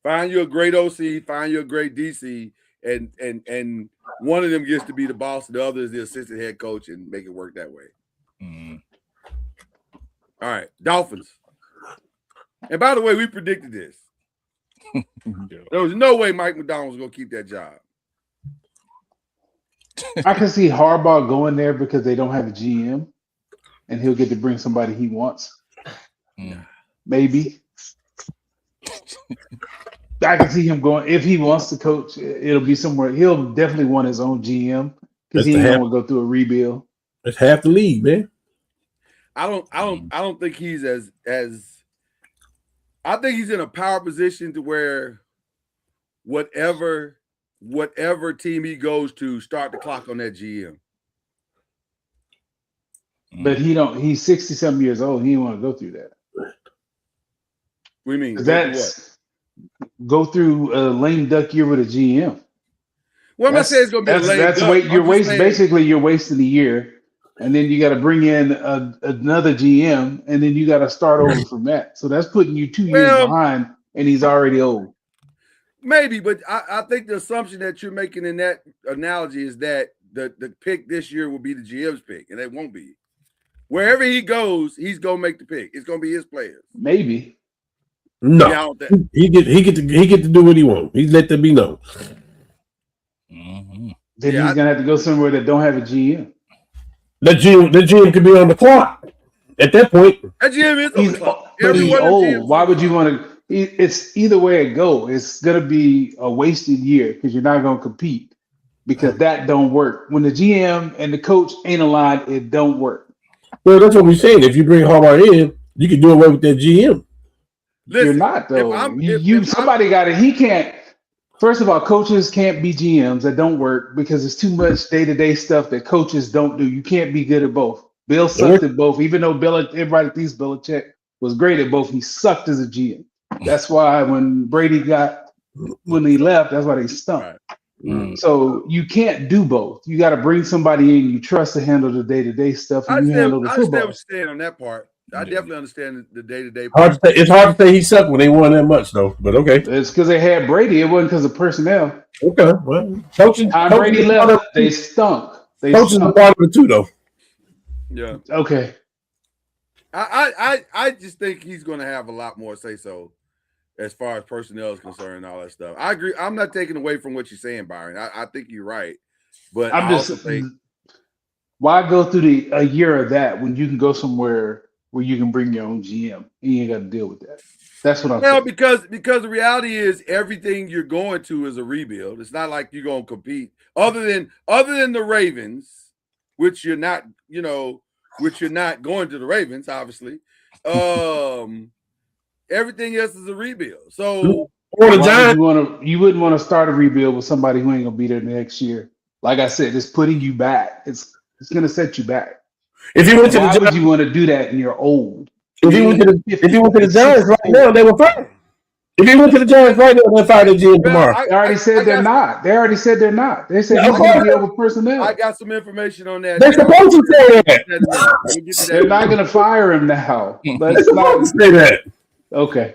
Find you a great OC, find you a great DC, and one of them gets to be the boss, the other is the assistant head coach, and make it work that way.
Mm-hmm.
All right, Dolphins. And by the way, we predicted this.
Yeah.
There was no way Mike McDonald was going to keep that job.
I can see Harbaugh going there because they don't have a GM, and he'll get to bring somebody he wants.
Mm.
Maybe. I can see him going if he wants to coach. It'll be somewhere. He'll definitely want his own GM because he ain't gonna go through a rebuild.
That's half the league, man.
I don't think he's as I think he's in a power position to where whatever team he goes to, start the clock on that GM.
But he's 60-something years old. He didn't want to go through that.
What do you mean?
Go through a lame duck year with a GM.
Well, I'm not saying it's gonna be a lame duck.
Basically you're wasting a year, and then you got to bring in another GM, and then you got to start over from that. So that's putting you 2 years behind, and he's already old.
Maybe, but I think the assumption that you're making in that analogy is that the pick this year will be the GM's pick, and it won't be. Wherever he goes, he's gonna make the pick. It's gonna be his players.
Maybe.
No,
Yeah, I don't think-
he get to do what he wants. He let that be known.
Mhm.
Then
Yeah,
he's gonna have to go somewhere that don't have a GM.
The GM could be on the clock at that point.
that GM is on
He's
the clock.
but
Every
he's
one of them
old.
GMs
Why
on the
would you
clock.
want to? It's either way it go. It's gonna be a wasted year because you're not gonna compete because that don't work. When the GM and the coach ain't aligned, it don't work.
Well, that's what we're saying. If you bring Harbaugh in, you can do away with that GM.
Listen,
You're not though.
if
Somebody got it. He can't. First of all, coaches can't be GMs. That don't work because it's too much day-to-day stuff that coaches don't do. You can't be good at both. Bill sucked at both, even though everybody thinks Belichick was great at both. He sucked as a GM. That's why when he left, that's why they stunk.
Right.
Mm.
So you can't do both. You got to bring somebody in you trust to handle the day-to-day stuff,
I
and you handle the
understand
football.
what you're saying on that part. I definitely understand the day-to-day
Hard to say, it's hard to say he sucked when they won that much, though. But okay,
It's because they had Brady. It wasn't because of personnel.
okay. Well, coaching
Brady
is
left.
part of-
They stunk.
coaching is a part of it too, though.
Yeah.
Okay.
I just think he's going to have a lot more say so as far as personnel is concerned and all that stuff. I agree. I'm not taking away from what you're saying, Byron. I think you're right, but
I'm
I
just
also think
why go through a year of that when you can go somewhere where you can bring your own GM? You ain't got to deal with that. That's what I'm
well
saying.
because the reality is everything you're going to is a rebuild. It's not like you're going to compete other than the Ravens, which you're not going to the Ravens, obviously. Everything else is a rebuild. So
Or the
Why
Giants.
you wouldn't want to start a rebuild with somebody who ain't gonna be there next year. Like I said, it's putting you back. It's gonna set you back.
If he went to the
Why would
Giants,
you want to do that and you're old?
if he went to the Giants right now, they were fine. If he went to the Giants right now, they'll fire the GM tomorrow.
They already said they're not. They already said they're not. They said
Yeah,
he's
of
gonna
course.
be over personnel.
I got some information on that.
They're supposed to say that.
We'll get to that.
They're not gonna fire him now.
They're
Let's
supposed
not.
to say that.
Okay.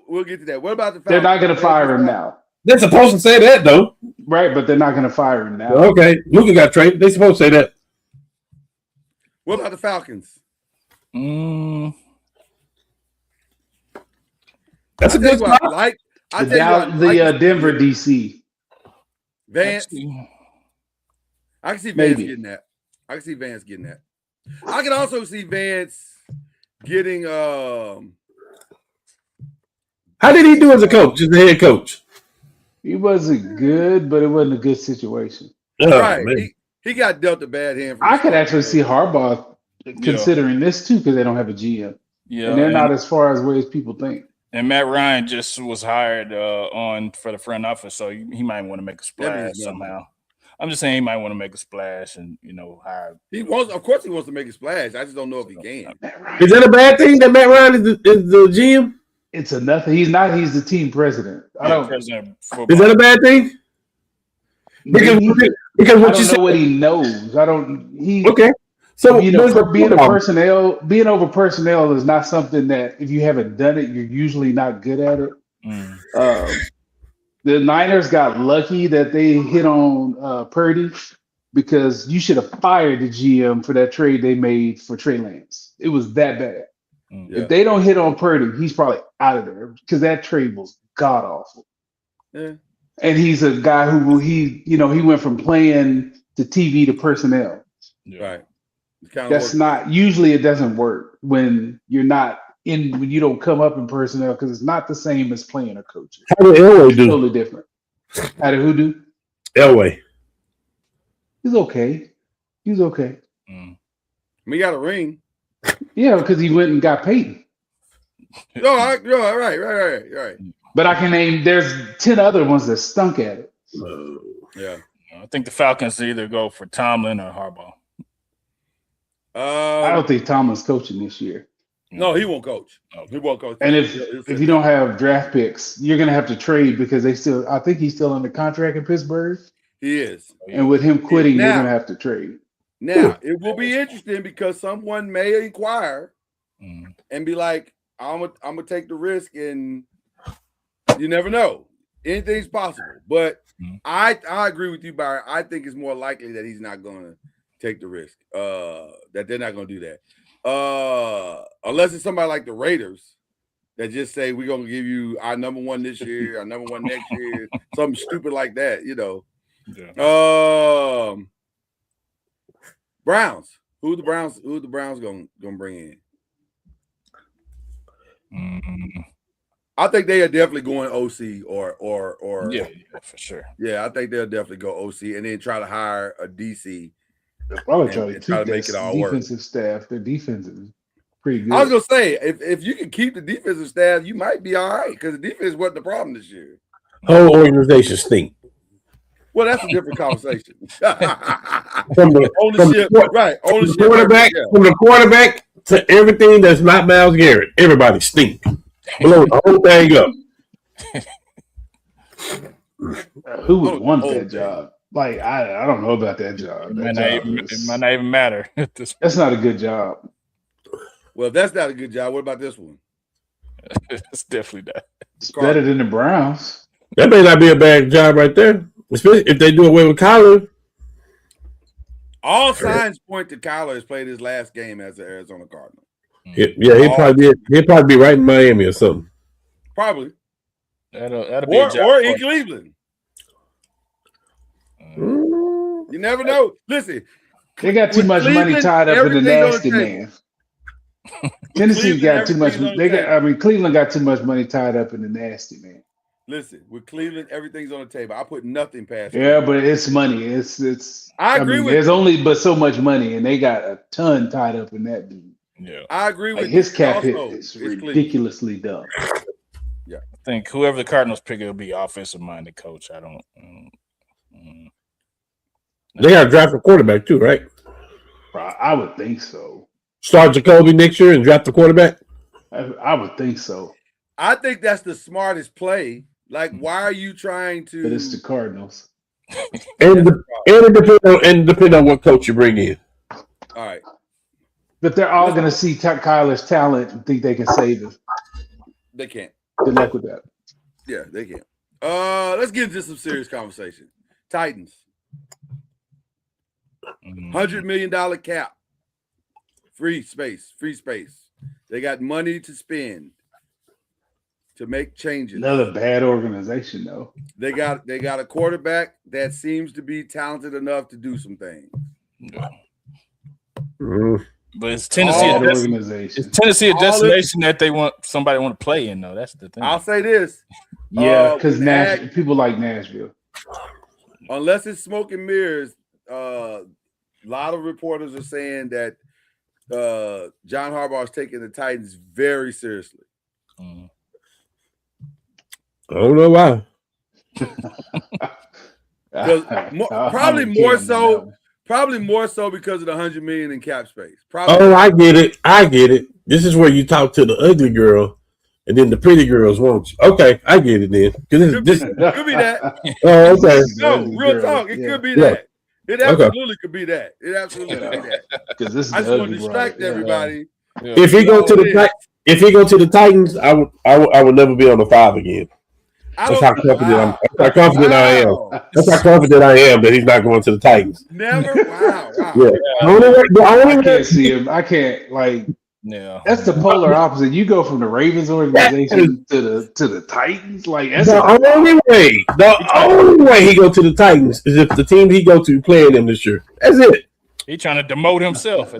We'll get to that. What about the
They're not
Falcons?
gonna fire him now.
They're supposed to say that, though.
Right, but they're not gonna fire him now.
Okay, Luka got traded. They're supposed to say that.
What about the Falcons?
Mm.
That's a good
spot.
spot.
The Denver DC.
Vance.
Actually,
I can see Vance
Maybe.
getting that. I can see Vance getting that. I can also see Vance getting
How did he do as a coach, as the head coach?
He wasn't good, but it wasn't a good situation.
Oh,
right.
man.
He got dealt a bad hand. From
I
the
could
start.
actually see Harbaugh considering this too because they don't have a GM.
yeah,
And they're not as far as away as people think.
and Matt Ryan just was hired on for the front office, so he might want to make a splash
means nothing.
somehow. I'm just saying he might want to make a splash and hire.
He wants, of course, he wants to make a splash. I just don't know if he can.
Is that a bad thing that Matt Ryan is the GM?
It's a nothing. He's not. He's the team president. I don't.
President of
Is
football.
that a bad thing? Because
I
what
don't
you
know
said.
what he knows. I don't. He.
Okay, so
Being over personnel is not something that if you haven't done it, you're usually not good at it.
Mm.
The Niners got lucky that they hit on Purdy because you should have fired the GM for that trade they made for Trey Lance. It was that bad.
Yeah.
If they don't hit on Purdy, he's probably out of there because that trade was god awful.
Yeah.
And he's a guy who he went from playing to TV to personnel.
Yeah.
Right. It's kind of
That's not usually it doesn't work when you're not when you don't come up in personnel because it's not the same as playing or coaching.
how did Elway do?
Totally different. How did who do?
Elway.
He's okay. He's okay.
Mm.
We got a ring.
Yeah, because he went and got Peyton.
Right.
But I can name there's 10 other ones that stunk at it.
Yeah.
I think the Falcons either go for Tomlin or Harbaugh.
I don't think Tomlin's coaching this year.
No, he won't coach. He won't coach.
And
He'll
if
sit
you don't have draft picks, you're gonna have to trade because I think he's still under contract in Pittsburgh.
he is.
And with him quitting,
Now-
you're gonna have to trade.
Now it will be interesting because someone may inquire
Mm.
and be like, I'm gonna take the risk, and you never know. Anything's possible. But
Mhm.
I agree with you, Byron. I think it's more likely that he's not gonna take the risk. That they're not gonna do that. Unless it's somebody like the Raiders that just say we're gonna give you our number one this year, our number one next year, something stupid like that, you know.
Yeah.
Browns. Who the Browns gonna bring in? I think they are definitely going OC or
Yeah, for sure.
Yeah, I think they'll definitely go OC and then try to hire a DC.
They'll probably try
and
to
try
keep
to make it all
that
work.
defensive staff. Their defense is pretty good.
I was gonna say if you can keep the defensive staff, you might be all right because the defense wasn't the problem this year.
Whole organization stink.
Well, that's a different conversation.
From the
Ownership, right? Ownership,
quarterback,
yeah.
from the quarterback to everything that's not Myles Garrett, everybody stink. Blow the whole thing up.
Who would want that job? Like I don't know about that job.
It might not even matter.
That's not a good job.
Well, if that's not a good job, what about this one?
It's definitely that.
It's better than the Browns.
That may not be a bad job right there, especially if they do away with Kyler.
All signs point to Kyler has played his last game as an Arizona Cardinal.
Yeah, he'll probably be right in Miami or something.
Probably.
That'll be a job
or in Cleveland. You never know. Listen,
they got too much money tied up in the nasty man. Tennessee got too much. Cleveland got too much money tied up in the nasty man.
Listen, with Cleveland, everything's on the table. I put nothing past.
Yeah, but it's money. It's.
I agree with.
There's only but so much money, and they got a ton tied up in that dude.
Yeah,
I agree with
his cap hit is ridiculously dumb.
Yeah,
I think whoever the Cardinals pick, it'll be offensive minded coach. I don't.
They got to draft a quarterback too, right?
I would think so.
Start Jacoby next year and draft the quarterback.
I would think so.
I think that's the smartest play. Like, why are you trying to?
But it's the Cardinals.
and depend on what coach you bring in.
All right.
But they're all going to see Kyler's talent and think they can save him.
They can't.
Good luck with that.
Yeah, they can't. Let's get into some serious conversation. Titans. $100 million cap. Free space. They got money to spend to make changes.
Another bad organization, though.
They got a quarterback that seems to be talented enough to do some things.
Yeah. But it's Tennessee
organization.
It's Tennessee a destination that somebody want to play in, though. That's the thing.
I'll say this.
Yeah, because people like Nashville.
Unless it's smoke and mirrors, a lot of reporters are saying that John Harbaugh is taking the Titans very seriously.
I don't know why.
Probably more so because of the $100 million in cap space. Probably.
Oh, I get it. This is where you talk to the ugly girl, and then the pretty girls won't you? Okay, I get it then.
Could be that.
Oh, okay.
No, real talk. It could be that. It absolutely could be that. It absolutely could be that.
Because this is
I just want to distract everybody.
Yeah.
If he go to the Titans, I would never be on the 5 again. That's how confident I am. That's how confident I am that he's not going to the Titans.
Never. Wow.
Yeah.
I can't see him. I can't
Yeah.
That's the polar opposite. You go from the Ravens organization to the Titans. Like that's
the only way he go to the Titans is if the team he go to playing him this year. That's it.
He trying to demote himself.
He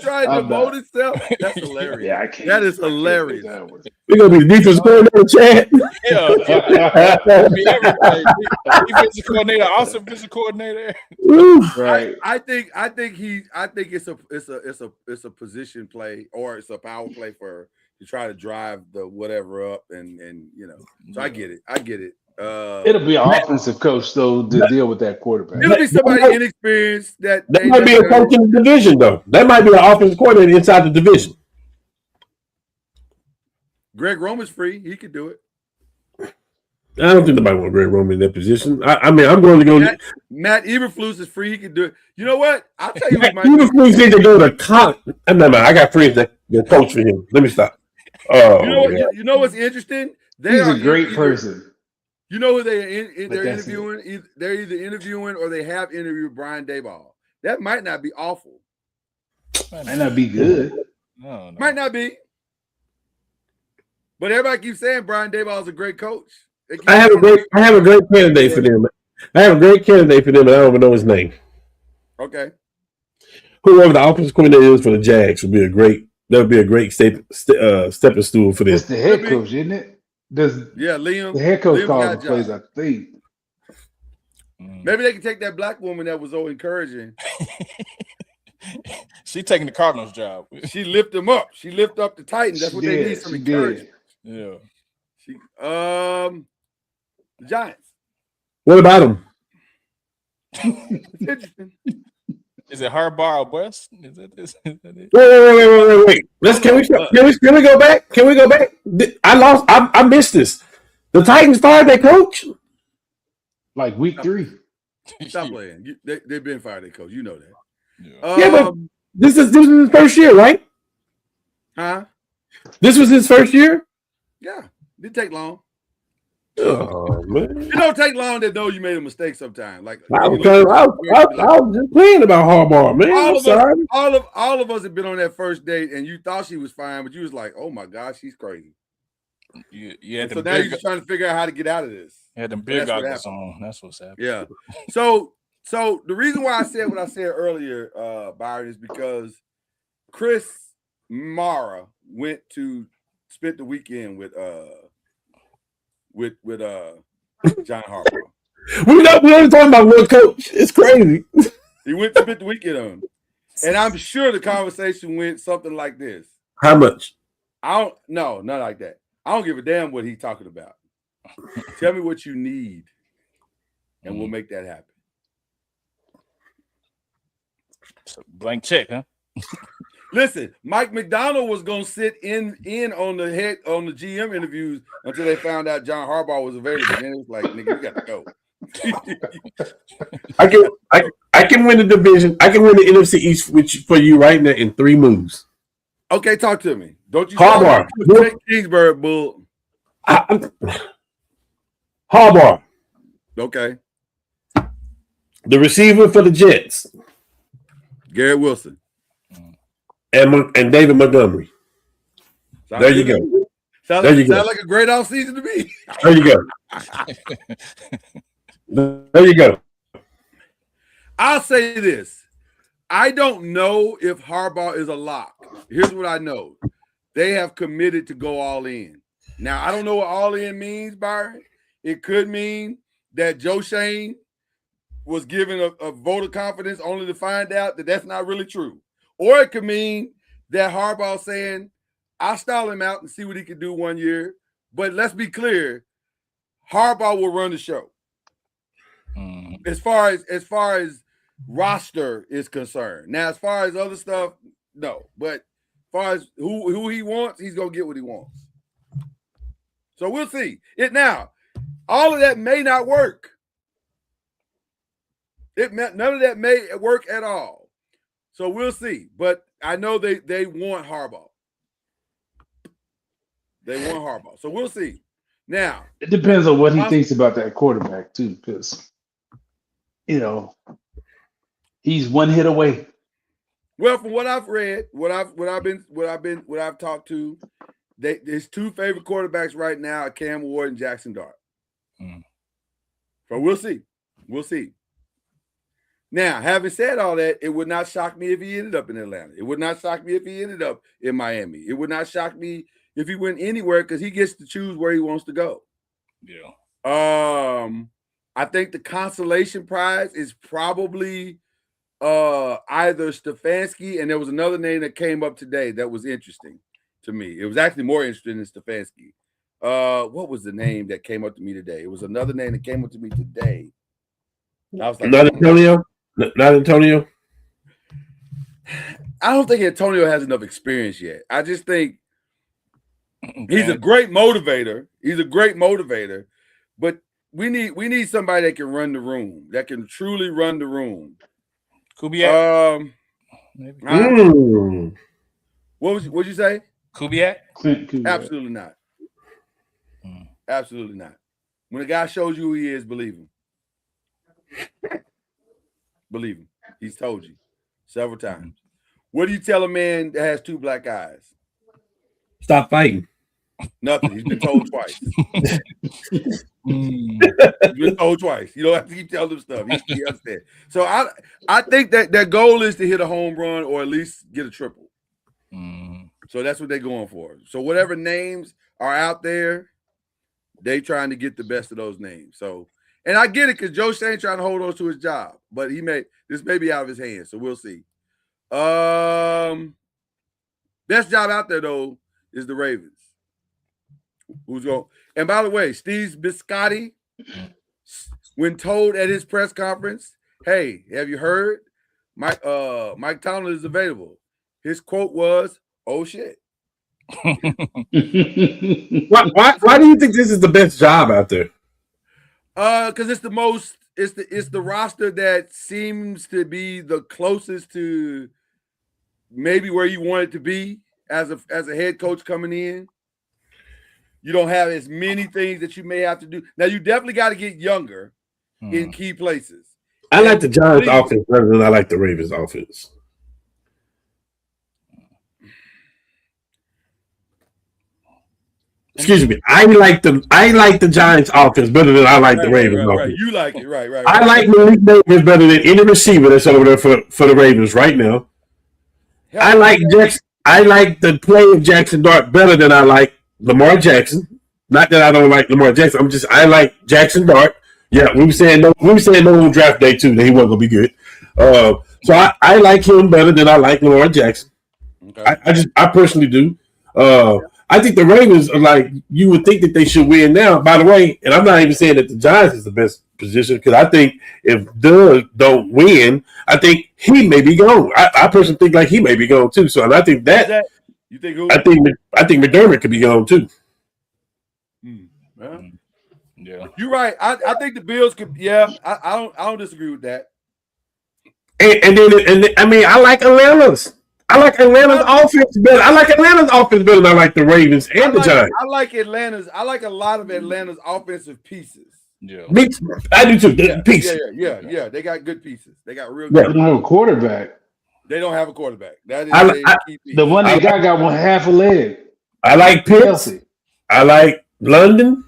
tried to demote himself. That's hilarious.
Yeah, I can't.
That is hilarious.
We're gonna be the defensive coordinator, Chad.
Yeah. Defensive coordinator, offensive coordinator.
Right.
I think it's a position play or it's a power play to try to drive the whatever up and So I get it.
It'll be an offensive coach though to deal with that quarterback.
It'll be somebody inexperienced that
might be a coach in the division though. That might be an offensive coordinator inside the division.
Greg Roman's free. He could do it.
I don't think nobody wants Greg Roman in that position. I'm going to go.
Matt Eberflus is free. He can do it. You know what? I'll tell you what.
Eberflus need to go to college. I got friends that coach for him. Let me stop.
You know what's interesting?
He's a great person.
You know who they're interviewing? They're either interviewing or they have interviewed Brian Daboll. That might not be awful.
Might not be good.
No.
Might not be. But everybody keeps saying Brian Daboll is a great coach.
I have a great candidate for them. I have a great candidate for them, and I don't even know his name.
Okay.
Whoever the offensive coordinator is for the Jags would be a great stepping stool for them.
It's the head coach, isn't it?
Liam.
The head coach
Liam
calls
got
the plays,
job.
I think.
Maybe they can take that black woman that was so encouraging.
She taking the Cardinals' job.
She lift them up. She lift up the Titans. That's what they need. Some encouragement.
Yeah.
The Giants.
What about them?
Interesting.
Is it Harbaugh or West? Is that it?
Wait. Can we go back? Can we go back? I missed this. The Titans fired their coach?
Like week 3.
Stop playing. They've been fired, their coach. You know that.
Yeah, but this is his first year, right?
Huh?
This was his first year?
Yeah. Didn't take long.
Oh man!
It don't take long to know you made a mistake sometimes. Like
I was just playing about Harbaugh, man.
All of us have been on that first date, and you thought she was fine, but you was like, "Oh my gosh, she's crazy." So now you're just trying to figure out how to get out of this.
Yeah, them big goggles on. That's what's happening.
Yeah. So the reason why I said what I said earlier, Byron, is because Chris Mara spent the weekend with John Harbaugh.
We're not talking about one coach. It's crazy.
He went to spend the weekend on him. And I'm sure the conversation went something like this.
How much?
Not like that. I don't give a damn what he's talking about. Tell me what you need, and we'll make that happen.
So blank check, huh?
Listen, Mike McDonald was gonna sit in on the GM interviews until they found out John Harbaugh was available. And it was like, nigga, you got to go.
I can win the division. I can win the NFC East for you right now in 3 moves.
Okay, talk to me. Don't you
Harbaugh?
Kingsbury bull.
Harbaugh.
Okay.
The receiver for the Jets.
Garrett Wilson.
And David Montgomery. There you go.
Sounds like a great offseason to me.
There you go. There you go.
I'll say this. I don't know if Harbaugh is a lock. Here's what I know. They have committed to go all in. Now, I don't know what all in means, Byron. It could mean that Joe Shane was given a vote of confidence only to find out that that's not really true. Or it could mean that Harbaugh saying, I'll stall him out and see what he can do 1 year. But let's be clear, Harbaugh will run the show. As far as roster is concerned. Now, as far as other stuff, no. But as far as who he wants, he's gonna get what he wants. So we'll see. Now, all of that may not work. None of that may work at all. So we'll see. But I know they want Harbaugh. They want Harbaugh. So we'll see. Now,
it depends on what he thinks about that quarterback too, because he's one hit away.
Well, from what I've read, what I've talked to, his 2 favorite quarterbacks right now are Cam Ward and Jackson Dart. So we'll see. We'll see. Now, having said all that, it would not shock me if he ended up in Atlanta. It would not shock me if he ended up in Miami. It would not shock me if he went anywhere because he gets to choose where he wants to go.
Yeah.
I think the consolation prize is probably either Stefanski, and there was another name that came up today that was interesting to me. It was actually more interesting than Stefanski. What was the name that came up to me today? It was another name that came up to me today. I was like,
not Antonio. Not Antonio.
I don't think Antonio has enough experience yet. I just think he's a great motivator. He's a great motivator, but we need somebody that can run the room, that can truly run the room.
Kubiak.
What'd you say?
Kubiak?
Absolutely not. Absolutely not. When a guy shows you who he is, believe him. Believe him. He's told you several times. What do you tell a man that has 2 black eyes?
Stop fighting.
Nothing. He's been told twice.
Mm.
He's been told twice. You don't have to keep telling him stuff. He understands. So I think that their goal is to hit a home run or at least get a triple.
Mm.
So that's what they're going for. So whatever names are out there, they trying to get the best of those names. So, and I get it because Joe Shane trying to hold on to his job, but this may be out of his hands. So we'll see. Best job out there though is the Ravens. Who's going? And by the way, Steve Biscotti, when told at his press conference, "Hey, have you heard? Mike Tomlin is available." His quote was, "Oh shit."
Why do you think this is the best job out there?
Because it's the roster that seems to be the closest to maybe where you want it to be as a head coach coming in. You don't have as many things that you may have to do. Now you definitely got to get younger in key places.
I like the Giants offense better than I like the Ravens offense. Excuse me. I like the Giants offense better than I like the Ravens offense.
Right. You like it, right.
I like Malik Davis better than any receiver that's over there for the Ravens right now. I like the play of Jackson Dart better than I like Lamar Jackson. Not that I don't like Lamar Jackson. I like Jackson Dart. Yeah, we were saying no on draft day too that he wasn't gonna be good. So I like him better than I like Lamar Jackson. Okay. I personally do. I think the Ravens are like, you would think that they should win now. By the way, and I'm not even saying that the Giants is the best position because I think if Doug don't win, I think he may be gone. I personally think like he may be gone too. So, and I think that
you think who?
I think McDermott could be gone too.
Yeah, you're right. I think the Bills could. Yeah, I don't disagree with that.
And then I mean I like Atlanta's. I like Atlanta's offense better. I like Atlanta's offense better than I like the Ravens and the Giants.
I like Atlanta's. I like a lot of Atlanta's offensive pieces.
Yeah, I do too. Pieces.
Yeah. They got good pieces. They got real.
They
Good
don't have a quarterback.
They don't have a quarterback. That is
the one they got one half a leg.
I like Pitts. I like London.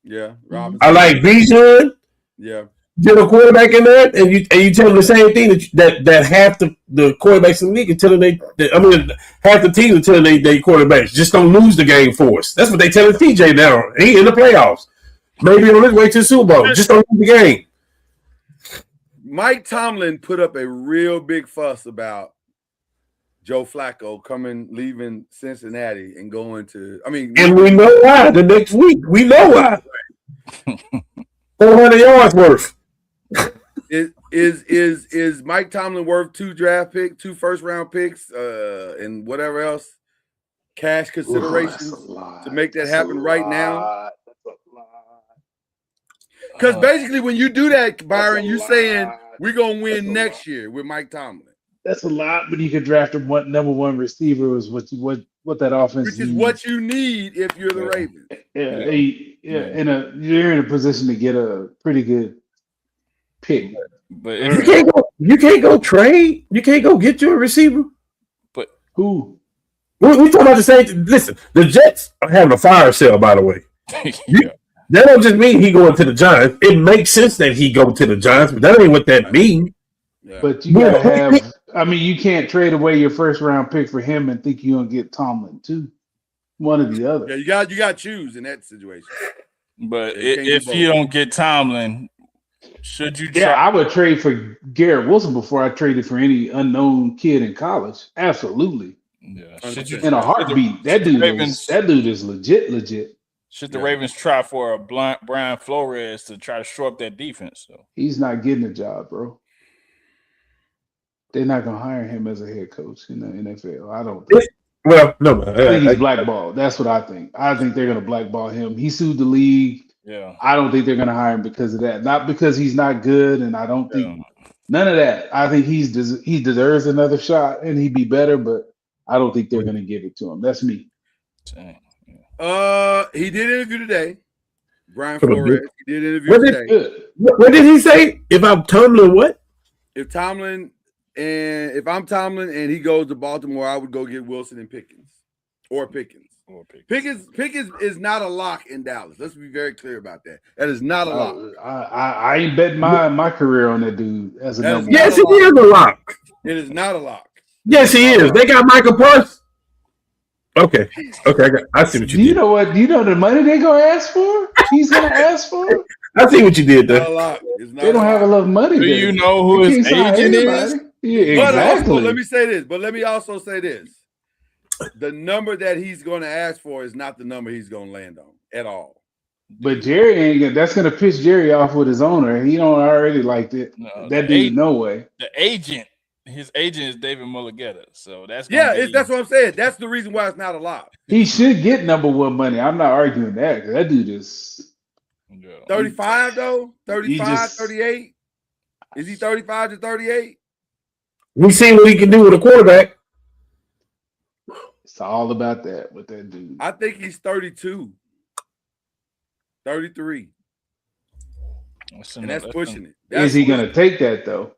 Yeah, Robinson.
I like Bijan.
Yeah.
Get a quarterback in there, and you tell them the same thing that half the quarterbacks in the league are telling half the teams are telling they quarterbacks just don't lose the game for us. That's what they telling TJ now. He in the playoffs, maybe on his way to the Super Bowl. Just don't lose the game.
Mike Tomlin put up a real big fuss about Joe Flacco leaving Cincinnati and going to.
And we know why. The next week, we know why. 400 yards worth.
Is Mike Tomlin worth 2 first round picks, and whatever else cash considerations to make that happen right now? Because basically, when you do that, Byron, you're saying we're gonna win next year with Mike Tomlin.
That's a lot, but you could draft a number one receiver is what that offense
which is what you need if you're the Ravens.
You're in a position to get a pretty good pick.
But
you can't go trade. You can't go get you a receiver.
But
who?
We talking about the same. Listen, the Jets are having a fire sale, by the way. That don't just mean he going to the Giants. It makes sense that he go to the Giants, but that ain't what that means.
Yeah.
But you gotta have. You can't trade away your first round pick for him and think you're gonna get Tomlin too. One or the other.
Yeah, you got to choose in that situation.
But if you don't get Tomlin, should you?
Yeah, I would trade for Garrett Wilson before I traded for any unknown kid in college. Absolutely.
Yeah,
in a heartbeat. That dude is legit.
Should the Ravens try for a Brian Flores to try to shore up that defense? So
he's not getting a job, bro. They're not gonna hire him as a head coach in the NFL. I don't think.
Well, no,
I think he's blackballed. That's what I think. I think they're gonna blackball him. He sued the league.
Yeah.
I don't think they're gonna hire him because of that. Not because he's not good, and I don't think none of that. I think he deserves another shot and he'd be better, but I don't think they're gonna give it to him. That's me.
Dang.
He did interview today. Brian Flores. He did interview today.
What did he say? If I'm Tomlin, what?
If Tomlin And if I'm Tomlin and he goes to Baltimore, I would go get Wilson and Pickens or Pickens. Pickens is not a lock in Dallas. Let's be very clear about that. That is not a lock.
I ain't bet my career on that dude as a
That is
number.
not
Yes,
a
he is a lock.
It is not a lock.
Yes, he is. They got Michael Parsons. Okay, I see what you did.
You know what? You know the money they gonna ask for? He's gonna ask for?
I see what you did
Not a
there.
lock. It's not
They don't have enough money.
Do
there.
you know who
You
his
can't sign
agent is?
anybody. Yeah,
But also,
exactly.
let me say this. But let me also say this: the number that he's going to ask for is not the number he's going to land on at all.
But Jerry ain't gonna. That's gonna piss Jerry off with his owner. He don't already like it.
No,
That
the
dude, no way.
The agent, his agent is David Mulligetta. So that's
That's what I'm saying. That's the reason why it's not a lock.
He should get number one money. I'm not arguing that. 'Cause that dude is
35 though? 35,
just-
38? Is he 35 to 38?
We see what he can do with a quarterback.
it's all about that with that dude.
I think he's 32. 33. And that's pushing it.
Is he gonna take that though?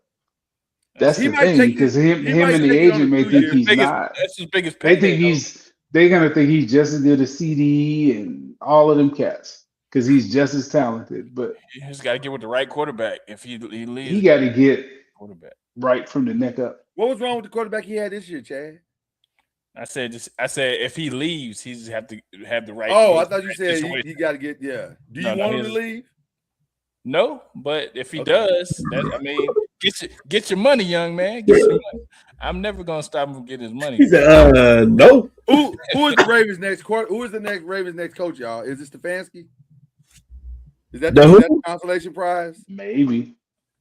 That's
He
the
might
thing
take it.
because him
He might
and the
take it on
agent
the
may
2
think
years.
he's not.
That's his biggest
They
payday.
think they're gonna think he's just as good as CD and all of them cats because he's just as talented. But
He just got to get with the right quarterback. If he leaves,
he got to get
quarterback.
right from the neck up.
What was wrong with the quarterback he had this year, Chad?
I said if he leaves, he just have to have the right.
Oh, I thought you said
situation.
he got to get, yeah. Do you
No,
want him
his-
to leave?
No, but if he
Okay.
does, I mean, get your money, young man. Get your money. I'm never gonna stop him from getting his money.
He said, no.
Who is the Ravens next quarter? Who is the next Ravens next coach, y'all? Is it Stefanski? Is that
The who?
the consolation prize?
Maybe.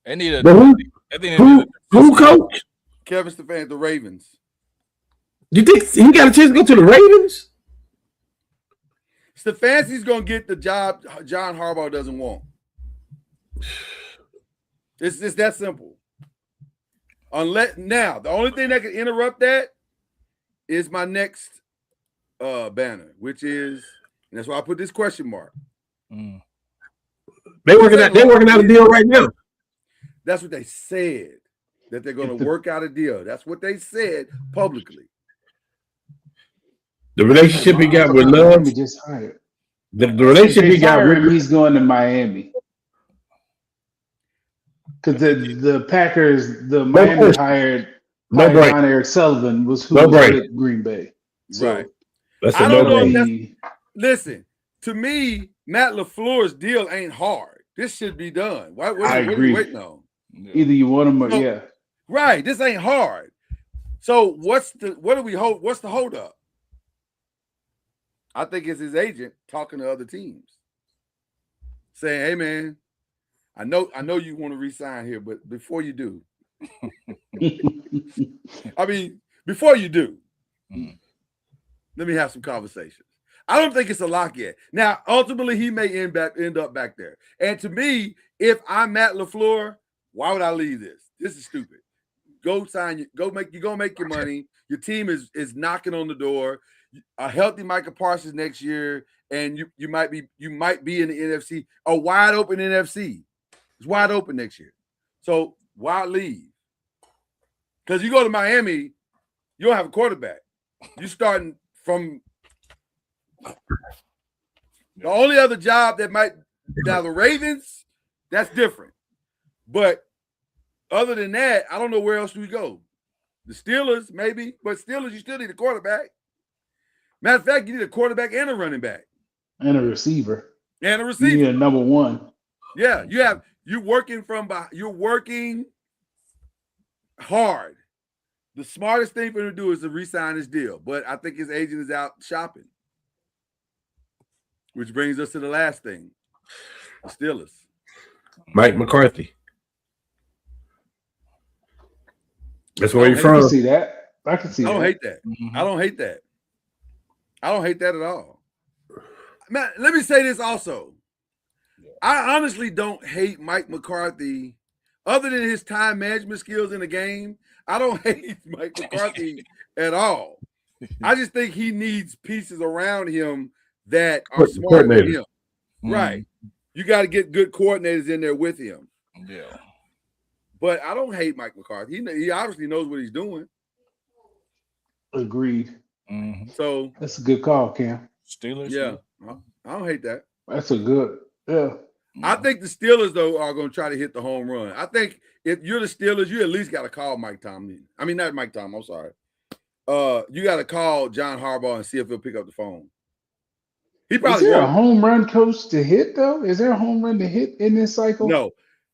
They need a.
The who?
I think they need
Who coach?
Kevin Stefanski, the Ravens.
You think he got a chance to go to the Ravens?
Stefanski's gonna get the job John Harbaugh doesn't want. It's just that simple. Unless now, the only thing that can interrupt that is my next banner, which is, and that's why I put this question mark.
Mm.
They're working out a deal right now.
That's what they said, that they're going to work out a deal. That's what they said publicly.
The relationship he got with Love,
Miami just hired.
the relationship he got with
He's going to Miami. Because the Packers, the Miami
question.
hired
No break.
Ron Eric Sullivan was who
No
was
break.
with Green Bay. So
Right.
That's
I
a
don't know
no
if
brainer.
that's- Listen, to me, Matt LaFleur's deal ain't hard. This should be done. What
I
are you
agree.
waiting on?
either you want him or
No.
yeah.
Right. This ain't hard. So what do we hold? What's the hold up? I think it's his agent talking to other teams, saying, "Hey, man, I know you want to resign here, but before you do, before you do, let me have some conversations." I don't think it's a lock yet. Now, ultimately, he may end up back there. And to me, if I'm Matt LaFleur, why would I leave this? This is stupid. Go sign. Go make your money. Your team is knocking on the door. A healthy Micah Parsons next year, and you might be in the NFC, a wide open NFC. It's wide open next year. So why leave? Because you go to Miami, you don't have a quarterback. You're starting from the only other job that might now the Ravens, that's different. But other than that, I don't know where else do we go. The Steelers, maybe, but Steelers, you still need a quarterback. Matter of fact, you need a quarterback and a running back.
And a receiver.
And a
You
receiver.
need a number one.
Yeah, you're working hard. The smartest thing for him to do is to re-sign his deal. But I think his agent is out shopping. Which brings us to the last thing. The Steelers.
Mike McCarthy. That's where you're
I can
from.
see that. I can see
I don't
that.
hate that.
Mhm.
I don't hate that. I don't hate that at all. Man, let me say this also. I honestly don't hate Mike McCarthy other than his time management skills in the game. I don't hate Mike McCarthy at all. I just think he needs pieces around him that are smart with him. Right. You got to get good coordinators in there with him.
Yeah.
But I don't hate Mike McCarthy. He obviously knows what he's doing.
Agreed.
Mhm.
So
That's a good call, Cam.
Steelers.
yeah, I don't hate that.
That's a good. Yeah.
I think the Steelers, though, are going to try to hit the home run. I think if you're the Steelers, you at least got to call Mike Tomlin. I mean, not Mike Tomlin. I'm sorry. You got to call John Harbaugh and see if he'll pick up the phone. He
Is
probably
there a
won't.
home run coach to hit though? Is there a home run to hit in this cycle?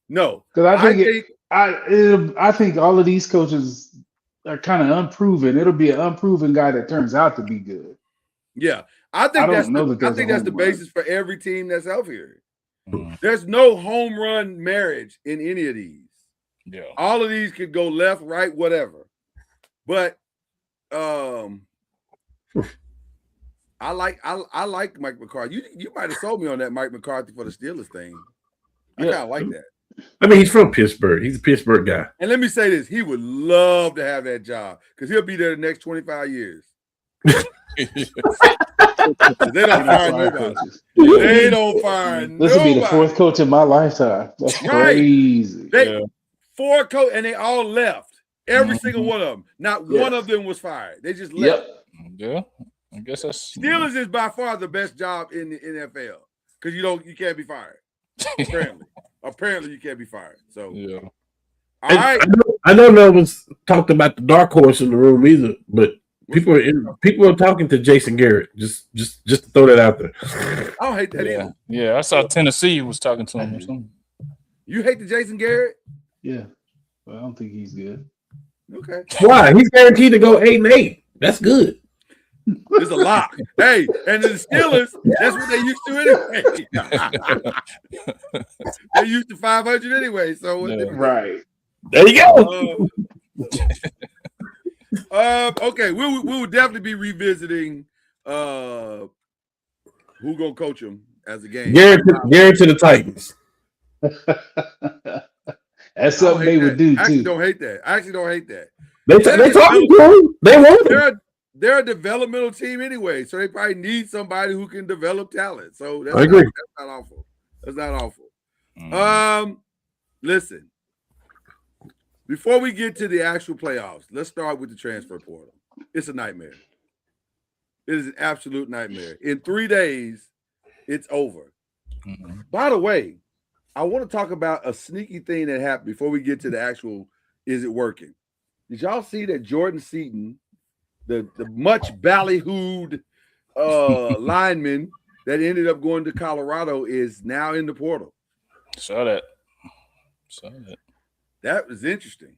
No.
Because I think all of these coaches are kind of unproven. It'll be an unproven guy that turns out to be good.
Yeah. I think
I
that's
don't know
the,
that there's
I think
a
that's the
home run.
basis for every team that's out here.
Mhm.
There's no home run marriage in any of these.
Yeah.
All of these could go left, right, whatever. But I like Mike McCarthy. You might have sold me on that Mike McCarthy for the Steelers thing. I kind of like that.
I mean, he's from Pittsburgh. He's a Pittsburgh guy.
And let me say this: he would love to have that job because he'll be there the next 25 years. They don't fire nobody. They don't fire nobody.
This will be the fourth coach in my lifetime. That's
Right.
crazy.
They 4 coach and they all left. Every
Mhm.
single one of them. Not
Yeah.
one of them was fired. They just left.
Yep.
Yeah. I guess that's
Steelers is by far the best job in the NFL because you can't be fired. Apparently you can't be fired. So
Yeah.
all right.
I know no one's talked about the dark horse in the room either, but people are talking to Jason Garrett. Just to throw that out there.
I don't hate that
Yeah.
either.
Yeah. I saw Tennessee was talking to him or something.
You hate the Jason Garrett?
Yeah. Well, I don't think he's good.
Okay.
Why? He's guaranteed to go 8-8. That's good.
It's a lock. Hey, and the Steelers, that's what they used to anyway. They used to 500 anyway. So
Yeah.
Right.
There you go.
Okay, we will definitely be revisiting who gonna coach him as a game.
Garrett to the Titans.
That's something they would do
I actually
too.
don't hate that. I actually don't hate that.
They talking to him. They want him.
They're a developmental team anyway, so they probably need somebody who can develop talent. So that's
I agree.
That's not awful. That's not awful.
Mhm.
Listen. Before we get to the actual playoffs, let's start with the transfer portal. It's a nightmare. It is an absolute nightmare. In 3 days, it's over.
Mhm.
By the way, I want to talk about a sneaky thing that happened before we get to the actual is it working. Did y'all see that Jordan Seaton, the much ballyhooed lineman that ended up going to Colorado, is now in the portal?
Saw that.
That was interesting.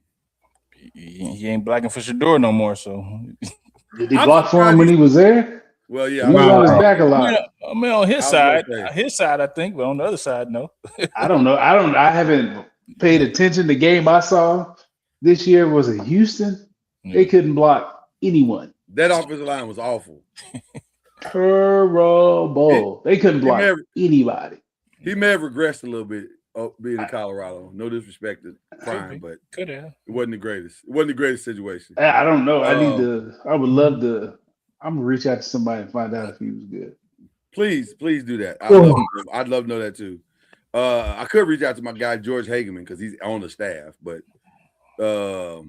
He ain't blacking for Shador no more. So
Did he
I'm
block for him when he was there?
Well,
He
yeah.
was on his back a
I
lot.
mean, on his
I was
side,
gonna say.
I think, but on the other side, no.
I don't know. I haven't paid attention. The game I saw this year was in Houston. They couldn't block anyone.
That offensive line was awful.
Terrible. They couldn't block anybody.
He may have regressed a little bit being in Colorado. No disrespect to Prime, but
Could have.
it wasn't the greatest. It wasn't the greatest situation.
I don't know. I would love to. I'm gonna reach out to somebody and find out if he was good.
Please do that. I'd love to know that too. I could reach out to my guy George Hageman because he's on the staff, but I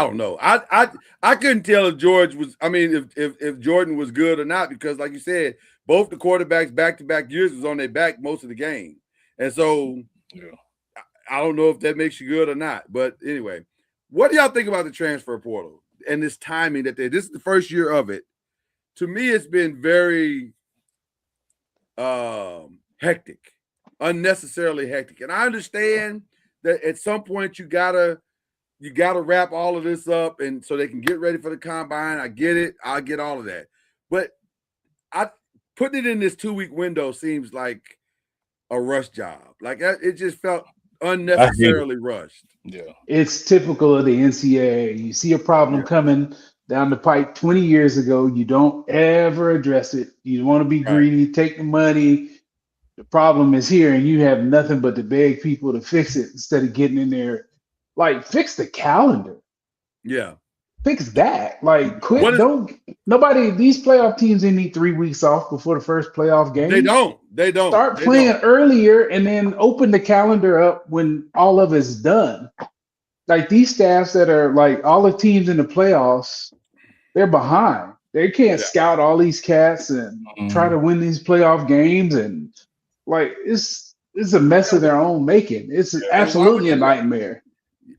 don't know. I couldn't tell if George was. I mean, if Jordan was good or not, because like you said, both the quarterbacks back-to-back years was on their back most of the game, and so I don't know if that makes you good or not. But anyway, what do y'all think about the transfer portal and this timing that this is the first year of it? To me, it's been very hectic, unnecessarily hectic. And I understand that at some point you gotta wrap all of this up and so they can get ready for the combine. I get it. I get all of that. But putting it in this 2-week window seems like a rush job. Like it just felt unnecessarily rushed.
Yeah.
It's typical of the NCAA. You see a problem coming down the pipe 20 years ago, you don't ever address it. You want to be greedy, take the money. The problem is here, and you have nothing but to beg people to fix it instead of getting in there. Like, fix the calendar.
Yeah.
fix that. Like, quit.
What is-
Don't nobody. These playoff teams they need 3 weeks off before the first playoff game.
They don't.
Start
They
playing
don't.
earlier and then open the calendar up when all of it's done. Like these staffs that are like all the teams in the playoffs, they're behind. They can't
Yeah.
scout all these cats and try to win these playoff games, and like it's a mess of their own making. It's absolutely a nightmare.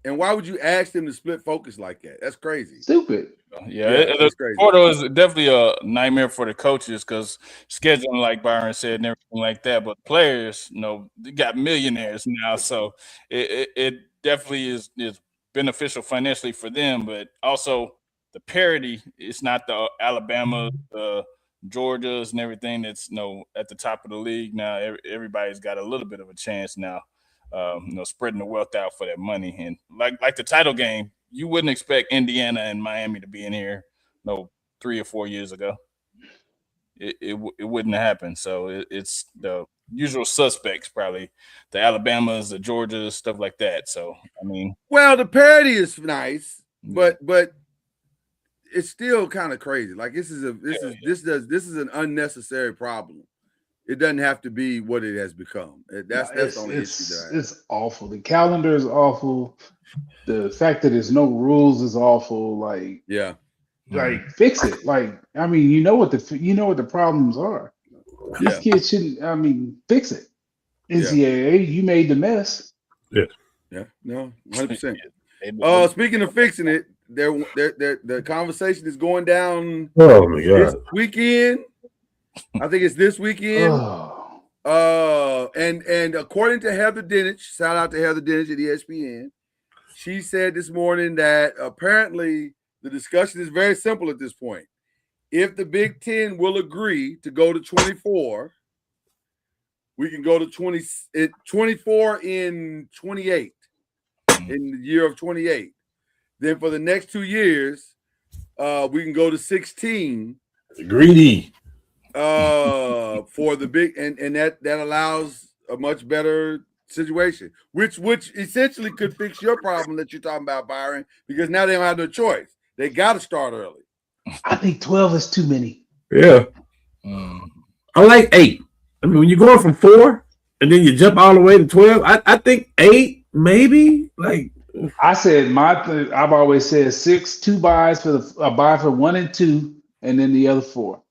And why would you ask them to split focus like that? That's crazy.
Stupid.
Yeah,
that's crazy.
Portal is definitely a nightmare for the coaches because scheduling, like Byron said, and everything like that. But players, they got millionaires now, so it definitely is beneficial financially for them. But also the parity is not the Alabama, the Georgias, and everything that's at the top of the league now. Everybody's got a little bit of a chance now. Spreading the wealth out for that money, and like the title game, you wouldn't expect Indiana and Miami to be in here 3 or 4 years ago. It wouldn't happen. So it's the usual suspects, probably the Alabamas, the Georgias, stuff like that. So I mean,
well, the parity is nice, but it's still kind of crazy. Like this is an unnecessary problem. It doesn't have to be what it has become. That's the only issue that I have.
It's awful. The calendar is awful. The fact that there's no rules is awful. Like,
yeah,
like fix it. Like, I mean, you know what the problems are. These kids shouldn't. I mean, fix it. NCAA, you made the mess.
Yeah.
Yeah. No, 100%. Speaking of fixing it, the conversation is going down.
Oh my God.
This weekend. I think it's this weekend. And according to Heather Dinich, shout out to Heather Dinich at ESPN, she said this morning that apparently the discussion is very simple at this point. If the Big Ten will agree to go to 24, we can go to 24 in 28, in the year of 28. Then for the next 2 years, we can go to 16.
Greedy.
For the big and that allows a much better situation, which essentially could fix your problem that you're talking about, Byron, because now they don't have no choice. They got to start early.
I think 12 is too many.
Yeah. I like 8. I mean, when you're going from 4 and then you jump all the way to 12, I think 8 maybe. Like
I said, I've always said 6, 2 buys for a buy for 1 and 2, and then the other 4.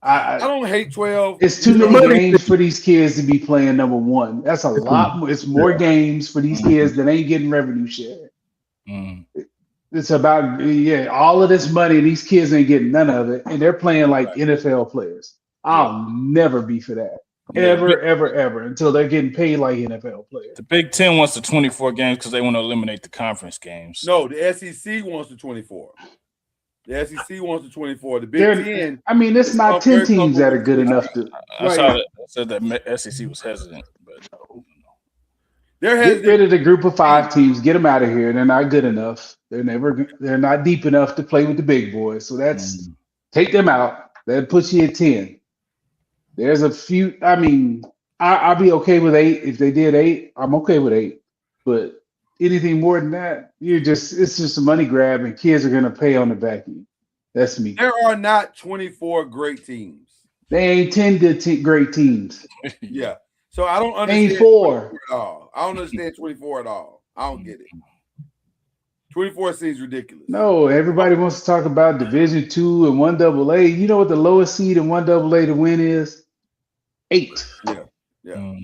I
don't hate 12.
It's too many games for these kids to be playing number 1. That's a lot more. It's more games for these kids that ain't getting revenue share. It's about all of this money, and these kids ain't getting none of it, and they're playing like NFL players. I'll never be for that. Ever until they're getting paid like NFL players.
The Big Ten wants the 24 games because they want to eliminate the conference games.
No, the SEC wants the 24. The SEC wants the 24. The Big Ten.
I mean, it's not 10 teams that are good enough to.
I said that SEC was hesitant, but
they're
hesitant. Get rid of the group of 5 teams. Get them out of here. They're not good enough. They're not deep enough to play with the big boys. So that's take them out. That puts you at 10. There's a few. I mean, I'll be okay with 8 if they did 8. I'm okay with 8, but anything more than that, it's just a money grab, and kids are gonna pay on the back end. That's me.
There are not 24 great teams.
They ain't 10 good great teams.
Yeah. So I don't understand
4
at all. I don't understand 24 at all. I don't get it. 24 seems ridiculous.
No, everybody wants to talk about Division II and 1AA. You know what the lowest seed in 1AA to win is? 8.
Yeah.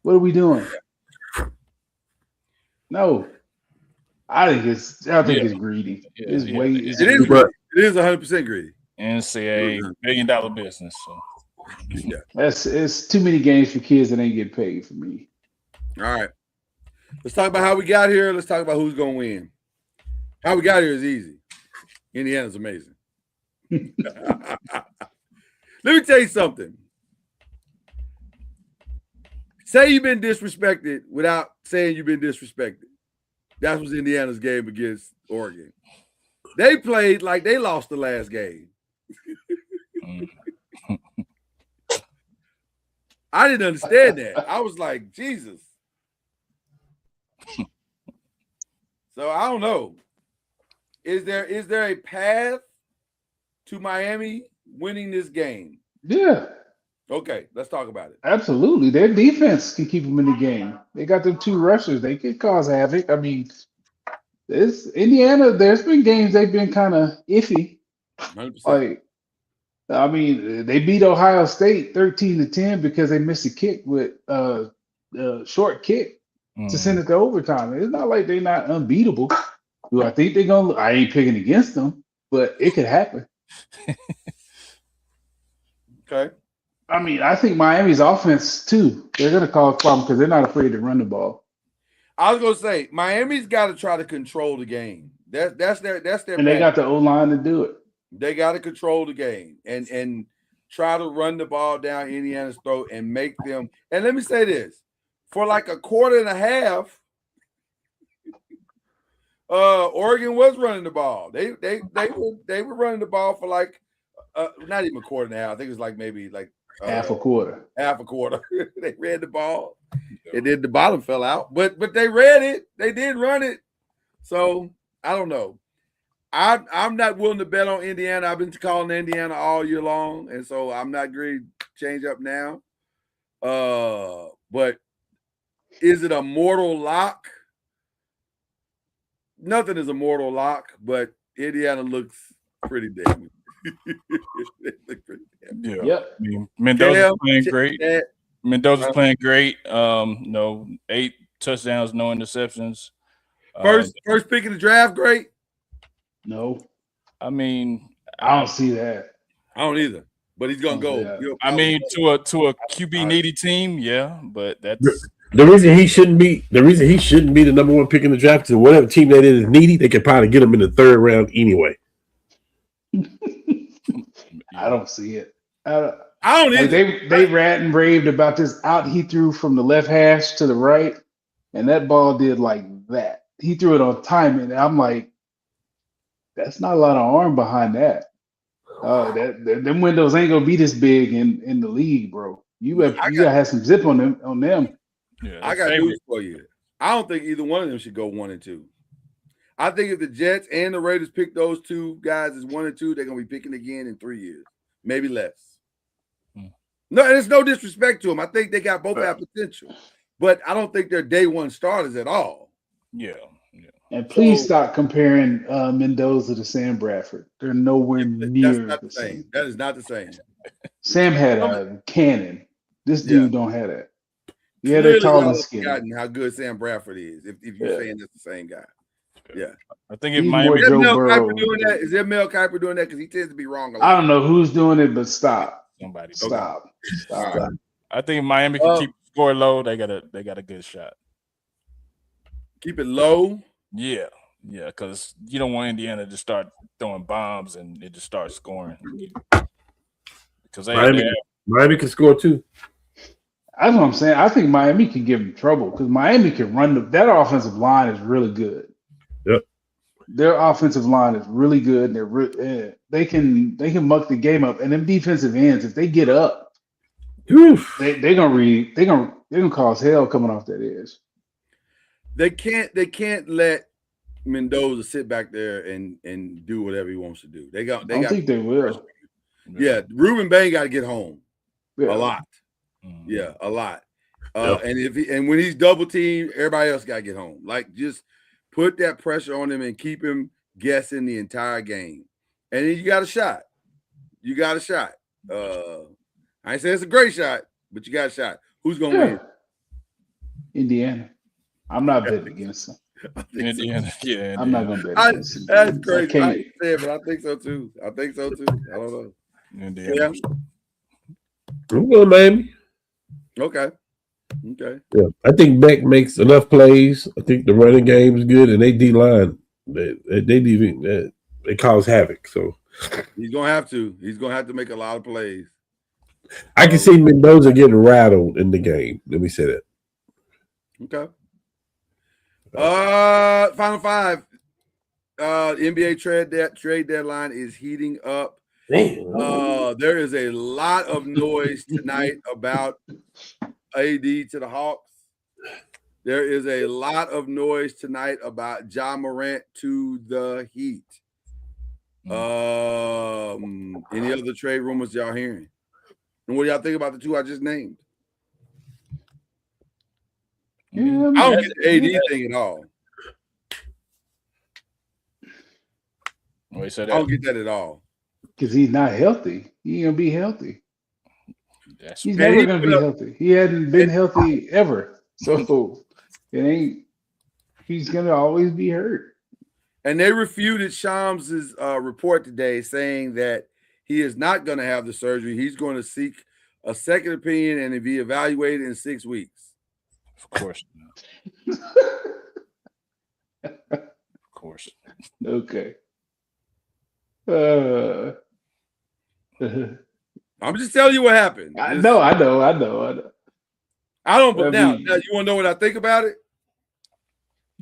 What are we doing? No, I think it's greedy. It's way.
It is 100% greedy.
NCAA $1 billion business. So.
Yeah,
it's too many games for kids that ain't getting paid for me.
All right, let's talk about how we got here. Let's talk about who's gonna win. How we got here is easy. Indiana's amazing. Let me tell you something. Say you've been disrespected without saying you've been disrespected. That was Indiana's game against Oregon. They played like they lost the last game. I didn't understand that. I was like, Jesus. So I don't know. is there a path to Miami winning this game?
Yeah,
Okay, let's talk about it.
absolutely. Their defense can keep them in the game. They got them 2 rushers. They could cause havoc. I mean, it's Indiana. There's been games they've been kind of iffy.
100%.
Like, I mean, they beat Ohio State 13-10 because they missed a kick with short kick to send it to overtime. It's not like they're not unbeatable. Do I think they're gonna? I ain't picking against them, but it could happen.
Okay.
I mean, I think Miami's offense too. They're gonna cause problem because they're not afraid to run the ball.
I was gonna say Miami's got to try to control the game. That's their
And they got the O-line to do it.
They got to control the game and try to run the ball down Indiana's throat and make them. And let me say this: for like a quarter and a half, Oregon was running the ball. They were running the ball for like not even a quarter and a half. I think it was like maybe like
Half a quarter.
They ran the ball, and then the bottom fell out. But they ran it. They did run it. So I don't know. I'm not willing to bet on Indiana. I've been calling Indiana all year long, and so I'm not going to change up now. But is it a mortal lock? Nothing is a mortal lock, but Indiana looks pretty damn. They look pretty damn.
Yeah.
Yep.
I mean, Mendoza's playing great. Mendoza's playing great. 8 touchdowns, no interceptions.
First pick in the draft, great.
No,
I mean,
I don't see that.
I don't either, but he's gonna go.
Yeah.
I mean, to a QB needy team, yeah, but that's
The reason he shouldn't be the number 1 pick in the draft is whatever team that is needy, they could probably get him in the 3rd round anyway.
I don't see it.
I don't
Like
either.
they rat and raved about this out he threw from the left hash to the right, and that ball did like that. He threw it on timing, and I'm like, that's not a lot of arm behind that. Them windows ain't gonna be this big in the league, bro. You gotta have some zip on them.
yeah,
I got news for you. I don't think either one of them should go 1 and 2. I think if the Jets and the Raiders pick those 2 guys as 1 and 2, they're gonna be picking again in 3 years, maybe less. No, and it's no disrespect to them. I think they got both have potential, but I don't think they're day 1 starters at all.
Yeah.
And please stop comparing Mendoza to Sam Bradford. They're nowhere near
That's not
the
the same.
same.
That is not the same.
Sam had a cannon. This dude don't have that. Yeah,
Clearly
they're tall
y'all
and
have
skinny.
forgotten how good Sam Bradford is. If you're saying it's the same guy, yeah.
I think if
He's
Miami,
more
Is
Joe
Mel
Burrow.
Kiper doing that? Is there Mel Kiper doing that? Because he tends to be wrong a lot.
I don't know who's doing it, but stop.
somebody,
Stop.
I think Miami can keep the score low. They got a good shot.
Keep it low.
Yeah, because you don't want Indiana to start throwing bombs and it just starts scoring. Because
Miami can score too.
That's what I'm saying. I think Miami can give them trouble because Miami can run that offensive line is really good.
Yep.
Their offensive line is really good. And they can muck the game up. And them defensive ends, if they get up, they're gonna cause hell coming off that edge.
They can't let Mendoza sit back there and do whatever he wants to do. I don't think
they will.
Yeah, Ruben Bain got to get home
Yeah.
a lot. Yeah, a lot. And when he's double teamed, everybody else got to get home. Like, just put that pressure on him and keep him guessing the entire game. And then you got a shot. I ain't saying it's a great shot, but you got a shot. Who's gonna win?
Indiana. I'm not betting against them.
Indiana. Yeah,
I'm not gonna bet against them.
That's crazy.
I
I
can't.
ain't saying, but I think so too. I don't know.
Indiana.
Yeah.
I'm going Miami.
Okay.
Yeah, I think Beck makes enough plays. I think the running game is good, and they D line they cause havoc. So
He's gonna have to. He's gonna have to make a lot of plays.
I can see Mendoza getting rattled in the game. Let me say that.
Okay. Final 5. NBA trade deadline is heating up. There is a lot of noise tonight about AD to the Hawks. There is a lot of noise tonight about Ja Morant to the Heat. Any other trade rumors y'all hearing? And what do y'all think about the two I just named?
Yeah,
I don't get the AD thing at all.
Wait, so
I don't get that at all.
because he's not healthy. He ain't gonna be healthy.
that's
He's
Man,
never
he
gonna
put
be
up-
healthy. He hadn't been healthy ever. So it ain't. He's gonna always be hurt.
And they refuted Shams' report today saying that he is not going to have the surgery. He's going to seek a second opinion and be evaluated in 6 weeks.
of course not. Of course.
Okay.
I'm just telling you what happened.
I know.
I don't. But
I
now
mean-
you want to know what I think about it?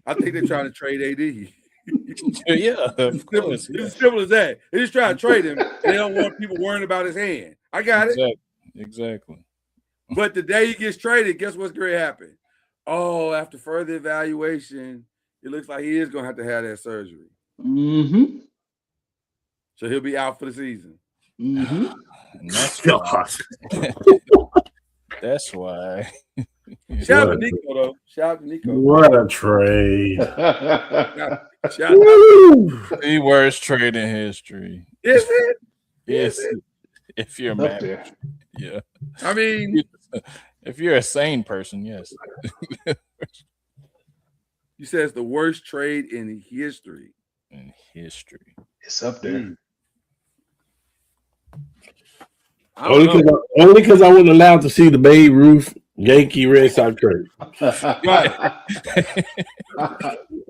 I think they're trying to trade AD.
Yeah, of
It's
course.
as simple as that. They're just trying to trade him, and they don't want people worrying about his hand. I got it.
Exactly.
But the day he gets traded, guess what's going to happen? Oh, after further evaluation, it looks like he is going to have that surgery.
Mm-hmm.
So he'll be out for the season.
Mm-hmm.
And that's
God.
That's why.
Shout out to Nico, though. Shout out to Nico.
What a trade.
Shout out.
Woo!
The worst trade in history.
Is it?
Yes.
Is
If you're
Up
mad.
there.
Yeah.
I mean,
If you're a sane person, yes.
you said it's the worst trade in history.
In history.
It's up there.
I don't know.
Only because I wasn't allowed to see the Babe Ruth Yankee Red Sox trade.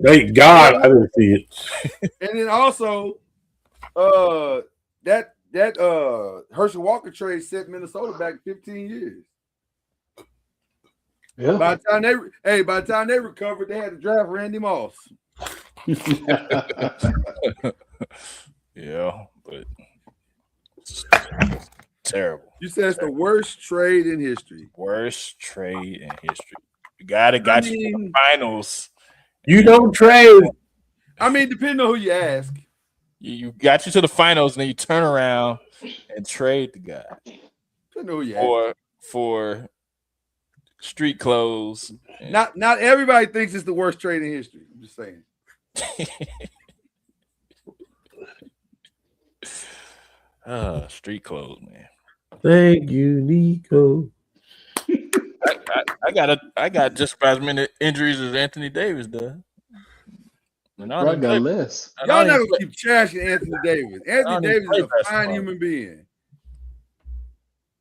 Thank God I didn't see it.
And then also, that Herschel Walker trade set Minnesota back 15 years.
Yeah.
By the time they recovered, they had to draft Randy Moss.
Yeah, but it's terrible.
You said it's the worst trade in history.
Worst trade in history. You got you to the finals.
You don't trade.
I mean, depending on who you ask.
You got you to the finals, and then you turn around and trade the guy
Depending on who you ask.
for street clothes.
Not everybody thinks it's the worst trade in history. I'm just saying.
Street clothes, man.
Thank you, Nico.
I got just about as many injuries as Anthony Davis does. And I
I
don't
got
play-
less.
and
Y'all
I
not
don't
gonna
play-
keep trashing Anthony Davis.
don't
Anthony
even
Davis
play
is a fine
basketball.
human being.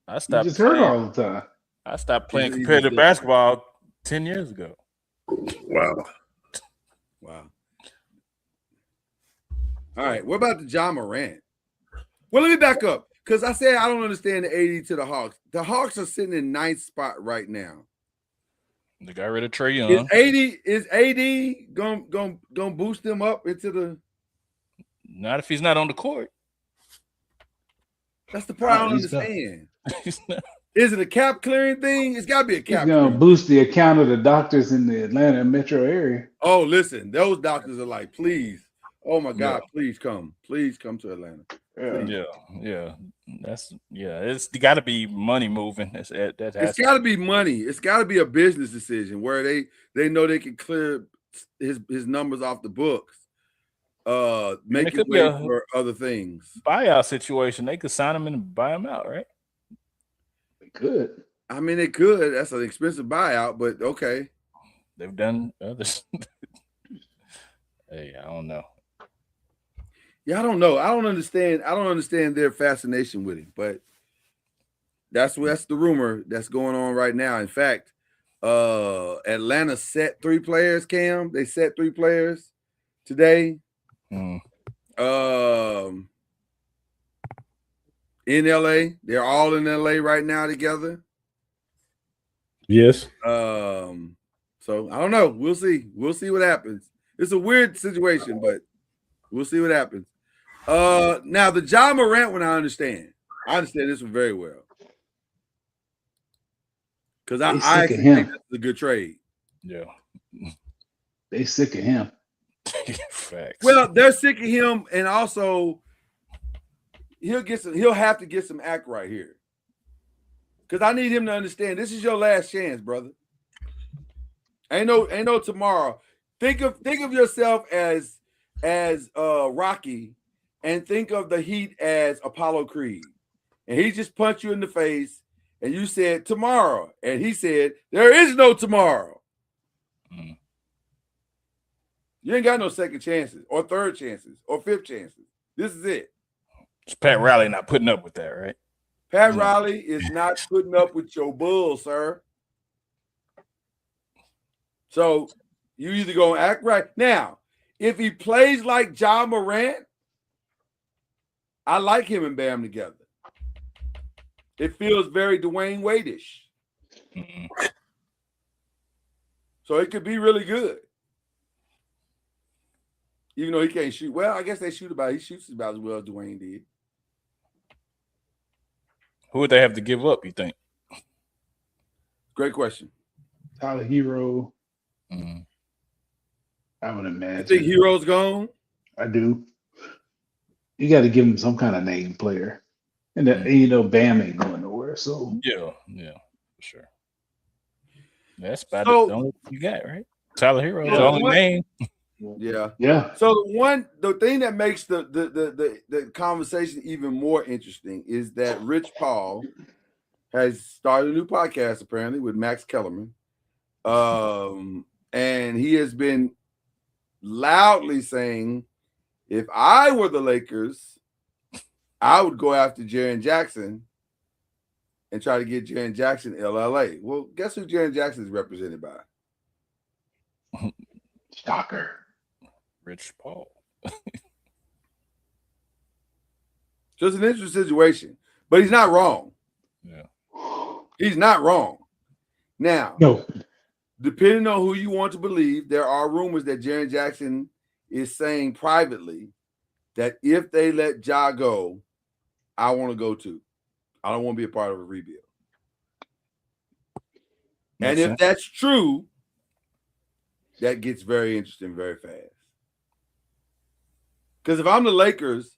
I
You
stopped
just heard
playing.
all the time.
I stopped playing
He's
competitive
different.
basketball 10 years ago.
Wow.
Wow. All right. What about the Ja Morant? Well, let me back up because I said I don't understand the 80 to the Hawks. The Hawks are sitting in ninth spot right now.
They got rid of Trae
Is
Young.
AD gonna boost them up into the?
Not if he's not on the court.
That's the part I don't
Oh, he's not.
understand.
He's not-
Is it a cap clearing thing? It's got to be a
He's
cap.
gonna
clearing.
boost the account of the doctors in the Atlanta metro area.
Oh, listen, those doctors are like, please, oh my God, please come to Atlanta.
Yeah. It's got to be money moving. That has
It's got to be money. It's got to be a business decision where they know they can clear his numbers off the books, make
it
it
could be
way
a-
for other things.
buyout situation. They could sign him and buy him out, right?
They could.
I mean, they could. That's an expensive buyout, but okay.
They've done others. Hey, I don't know.
Yeah, I don't know. I don't understand their fascination with him, but that's the rumor that's going on right now. In fact, Atlanta set 3 players, Cam. They set 3 players today.
Hmm.
In LA. They're all in LA right now together.
Yes.
So I don't know. We'll see. We'll see what happens. It's a weird situation, but we'll see what happens. Now the Ja Morant one, I understand this one very well. Because I
They sick
actually
of him.
think this is a good trade.
Yeah.
They sick of him.
Facts.
Well, they're sick of him, and also he'll have to get some act right here. Because I need him to understand this is your last chance, brother. Ain't no tomorrow. Think of yourself as Rocky, and think of the Heat as Apollo Creed. And he just punched you in the face, and you said tomorrow, and he said there is no tomorrow.
Mm.
You ain't got no second chances, or third chances, or fifth chances. This is it.
It's Pat Riley not putting up with that, right?
Pat Riley is not putting up with your bull, sir. So you either gonna act right now. If he plays like Ja Morant, I like him and Bam together. It feels very Dwayne Wade-ish.
Mm-mm.
So it could be really good. Even though he can't shoot. Well, I guess he shoots about as well as Dwayne did.
Who would they have to give up, you think?
Great question.
Tyler Hero.
Mm.
I would
I
imagine.
think Hero's gone.
I do. You got to give him some kind of name player. And Bam ain't going nowhere. So
Yeah, for sure. That's about
So-
the only thing you got, right? Tyler Hero,
Yeah.
the only name.
Yeah.
yeah.
So the thing that makes the conversation even more interesting is that Rich Paul has started a new podcast apparently with Max Kellerman, and he has been loudly saying, if I were the Lakers, I would go after Jaren Jackson and try to get Jaren Jackson LLA. Well, guess who Jaren Jackson is represented by?
Shocker.
Rich Paul.
So it's an interesting situation, but he's not wrong.
Yeah.
He's not wrong. Now,
No.
depending on who you want to believe, there are rumors that Jaren Jackson is saying privately that if they let Ja go, I want to go too. I don't want to be a part of a rebuild. And
Makes
if
sense.
that's true, that gets very interesting very fast. Because if I'm the Lakers,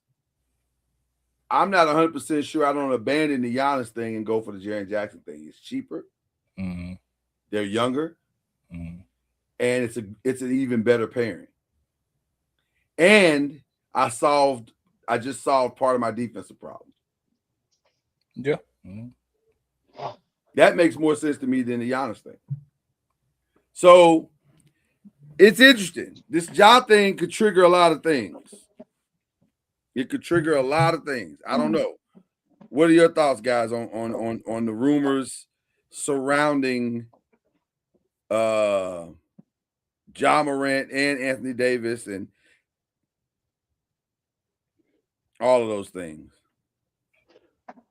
I'm not 100% sure I don't abandon the Giannis thing and go for the Jaren Jackson thing. It's cheaper.
Mm-hmm.
They're younger.
Mm-hmm.
And it's an even better pairing. And I just solved part of my defensive problem.
Yeah. Mm-hmm.
That makes more sense to me than the Giannis thing. So it's interesting. This job thing could trigger a lot of things. It could trigger a lot of things. I don't know. What are your thoughts, guys, on the rumors surrounding Ja Morant and Anthony Davis and all of those things?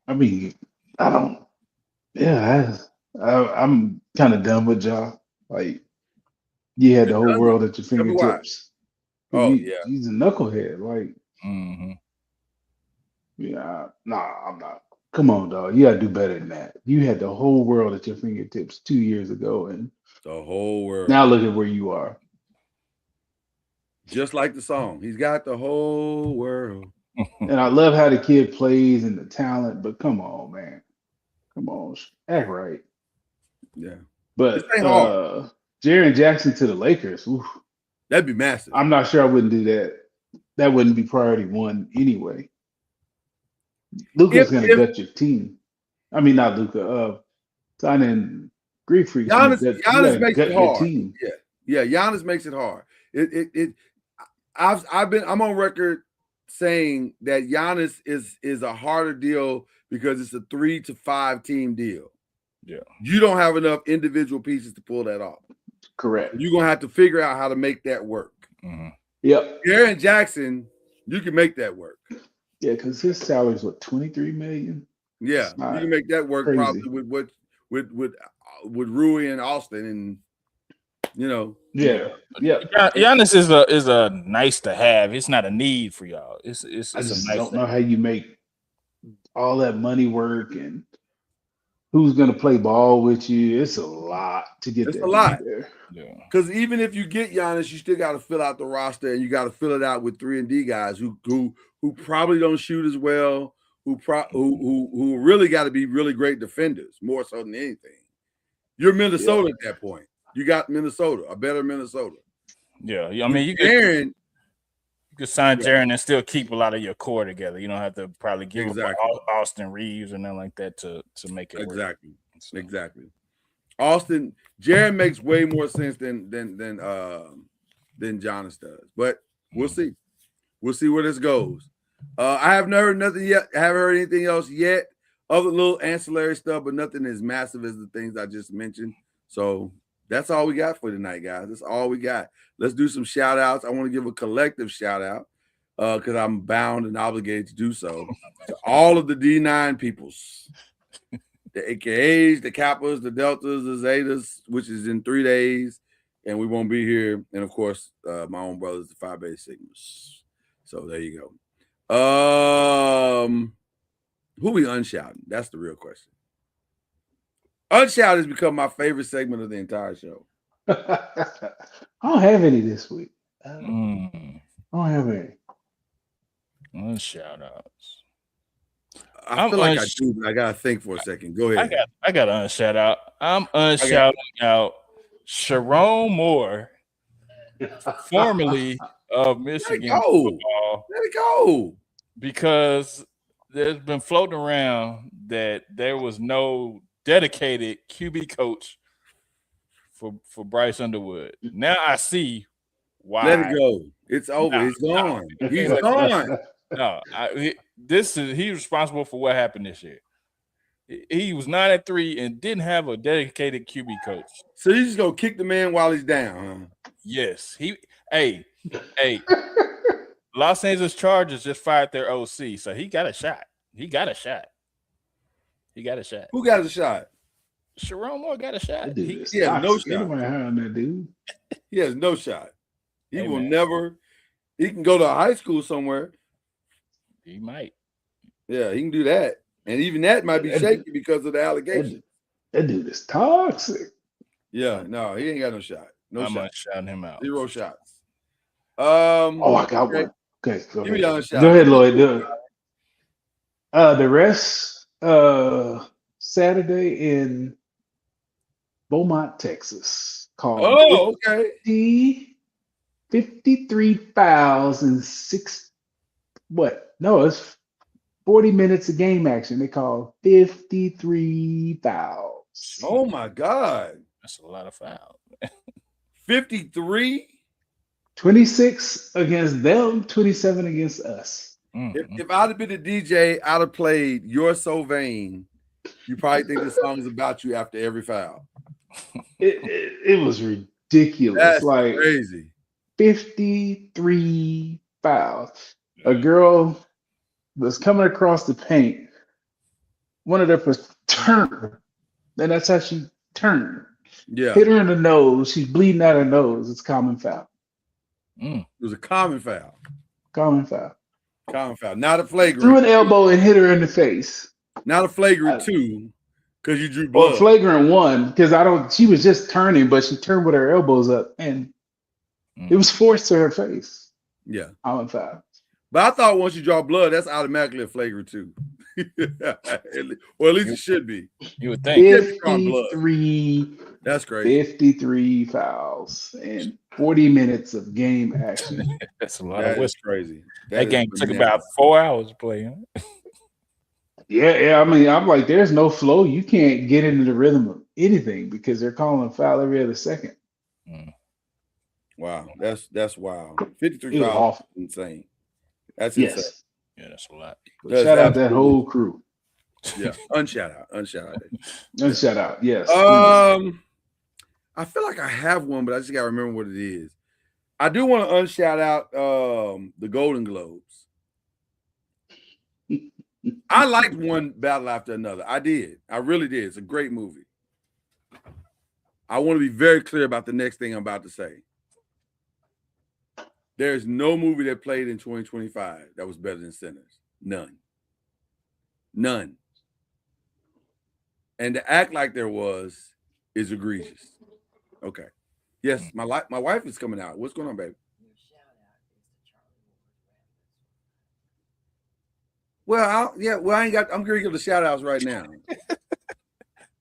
I mean, I don't. Yeah, I'm kind of done with Ja. Like, you had the whole world at your
Tell me why.
fingertips.
Oh, yeah.
He's a knucklehead. Like,
Mm-hmm.
yeah, nah, I'm not. Come on, dog. You gotta do better than that. You had the whole world at your fingertips 2 years ago, and
The whole world.
now look at where you are.
Just like the song. He's got the whole world.
And I love how the kid plays and the talent, but come on, man. Come on, act right.
Yeah.
But
This ain't hard.
Jaren Jackson to the Lakers, oof,
That'd be massive.
I'm not sure I wouldn't do that. That wouldn't be priority one anyway. Luka's gonna gut your team. I mean, not Luka. Signing Greek Freaks.
Giannis makes it hard.
Team.
Yeah, Giannis makes it hard. I'm on record saying that Giannis is a harder deal because it's a 3 to 5 team deal.
Yeah.
You don't have enough individual pieces to pull that off.
Correct.
You're gonna have to figure out how to make that work.
Mm-hmm.
Yep.
Jaren Jackson, you can make that work.
Yeah, because his salary is what, $23 million?
Yeah,
It's not
you can make that work
crazy.
probably with Rui and Austin, and
Yeah. Yeah.
Giannis is a nice to have. It's not a need for y'all. It's
I
a
just
nice
don't
to
know how you make all that money work, and who's gonna play ball with you. It's a lot to get
It's
that
a lot.
dude there.
Yeah.
Because even if you get Giannis, you still got to fill out the roster, and you got to fill it out with 3-and-D guys who probably don't shoot as well, who really got to be really great defenders more so than anything. You're Minnesota at that point. You got Minnesota, a better Minnesota.
Yeah. I mean, you could sign Jaren and still keep a lot of your core together. You don't have to probably give up Austin Reeves or nothing like that to make it work.
Exactly. Jaren makes way more sense than Giannis does. But we'll see. We'll see where this goes. I haven't heard nothing yet. I haven't heard anything else yet. Other little ancillary stuff, but nothing as massive as the things I just mentioned. So that's all we got for tonight, guys. That's all we got. Let's do some shout outs. I want to give a collective shout out because I'm bound and obligated to do so to all of the D9 peoples, the AKAs, the Kappas, the Deltas, the Zetas, which is in 3 days, and we won't be here. And of course, my own brothers, the Phi Beta Sigmas. So there you go. Who we unshouting? That's the real question. Unshout has become my favorite segment of the entire show.
I don't have any this week. I don't have any.
Unshout outs.
I feel like I do, but I gotta think for a second. Go ahead.
I got to unshout out. I'm unshouting out Sharon Moore, formerly of Michigan football.
Let it go.
Because there's been floating around that there was no dedicated QB coach for Bryce Underwood. Now I see why.
Let it go. It's over. He's gone. He's gone.
No, he's responsible for what happened this year. He was 9-3 and didn't have a dedicated QB coach.
So he's just gonna kick the man while he's down, huh?
Yes. Hey. Los Angeles Chargers just fired their OC, so he got a shot. He got a shot.
Who got a shot?
Sharon Moore got a shot.
He has no shot.
That dude.
He has no shot. He will never. He can go to high school somewhere.
He might.
Yeah, he can do that. And even that might be shaky because of the allegations.
That dude is toxic.
Yeah, no, he ain't got no shot.
I'm not shouting him out.
0 shots.
I got one. Okay, go
Give me
ahead.
your shot.
Go ahead, Lloyd. The rest Saturday in Beaumont, Texas, called 53 fouls and 6. What? No, it's 40 minutes of game action. They call 53 fouls.
Oh my God.
That's a lot of fouls.
53?
26 against them, 27 against us.
If I'd have been a DJ, I'd have played You're So Vain. You probably think the song is about you after every foul.
It was ridiculous.
That's
like
crazy.
53 fouls. A girl was coming across the paint. One of them was turned. And that's how she turned.
Yeah.
Hit her in the nose. She's bleeding out her nose. It's common foul.
It was a common foul.
Common foul.
Common foul. Not a flagrant.
Threw an elbow and hit her in the face.
Not a flagrant 2 because you drew blood.
Or flagrant 1 because she was just turning, but she turned with her elbows up and it was forced to her face.
Yeah.
Common foul.
But I thought once you draw blood, that's automatically a flagrant 2. Or at least it should be.
You would think.
53.
That's crazy.
53 fouls and 40 minutes of game action.
That's a lot of whiskey.
Crazy.
That game took about 4 hours to play. Huh?
Yeah. I mean, I'm like, there's no flow. You can't get into the rhythm of anything because they're calling a foul every other second.
Wow, that's wild. 53
It was
fouls,
awful.
insane. That's insane.
Yeah, that's a lot.
Shout out that whole crew.
Yeah, unshout out.
And shout out, yes.
I feel like I have one, but I just gotta remember what it is. I do want to unshout out the Golden Globes. I liked one battle after another. I did. I really did. It's a great movie. I want to be very clear about the next thing I'm about to say. There's no movie that played in 2025 that was better than Sinners. None. And to act like there was is egregious. Okay. Yes, my wife is coming out. What's going on, baby? Well, I ain't got. I'm going to give the shout outs right now.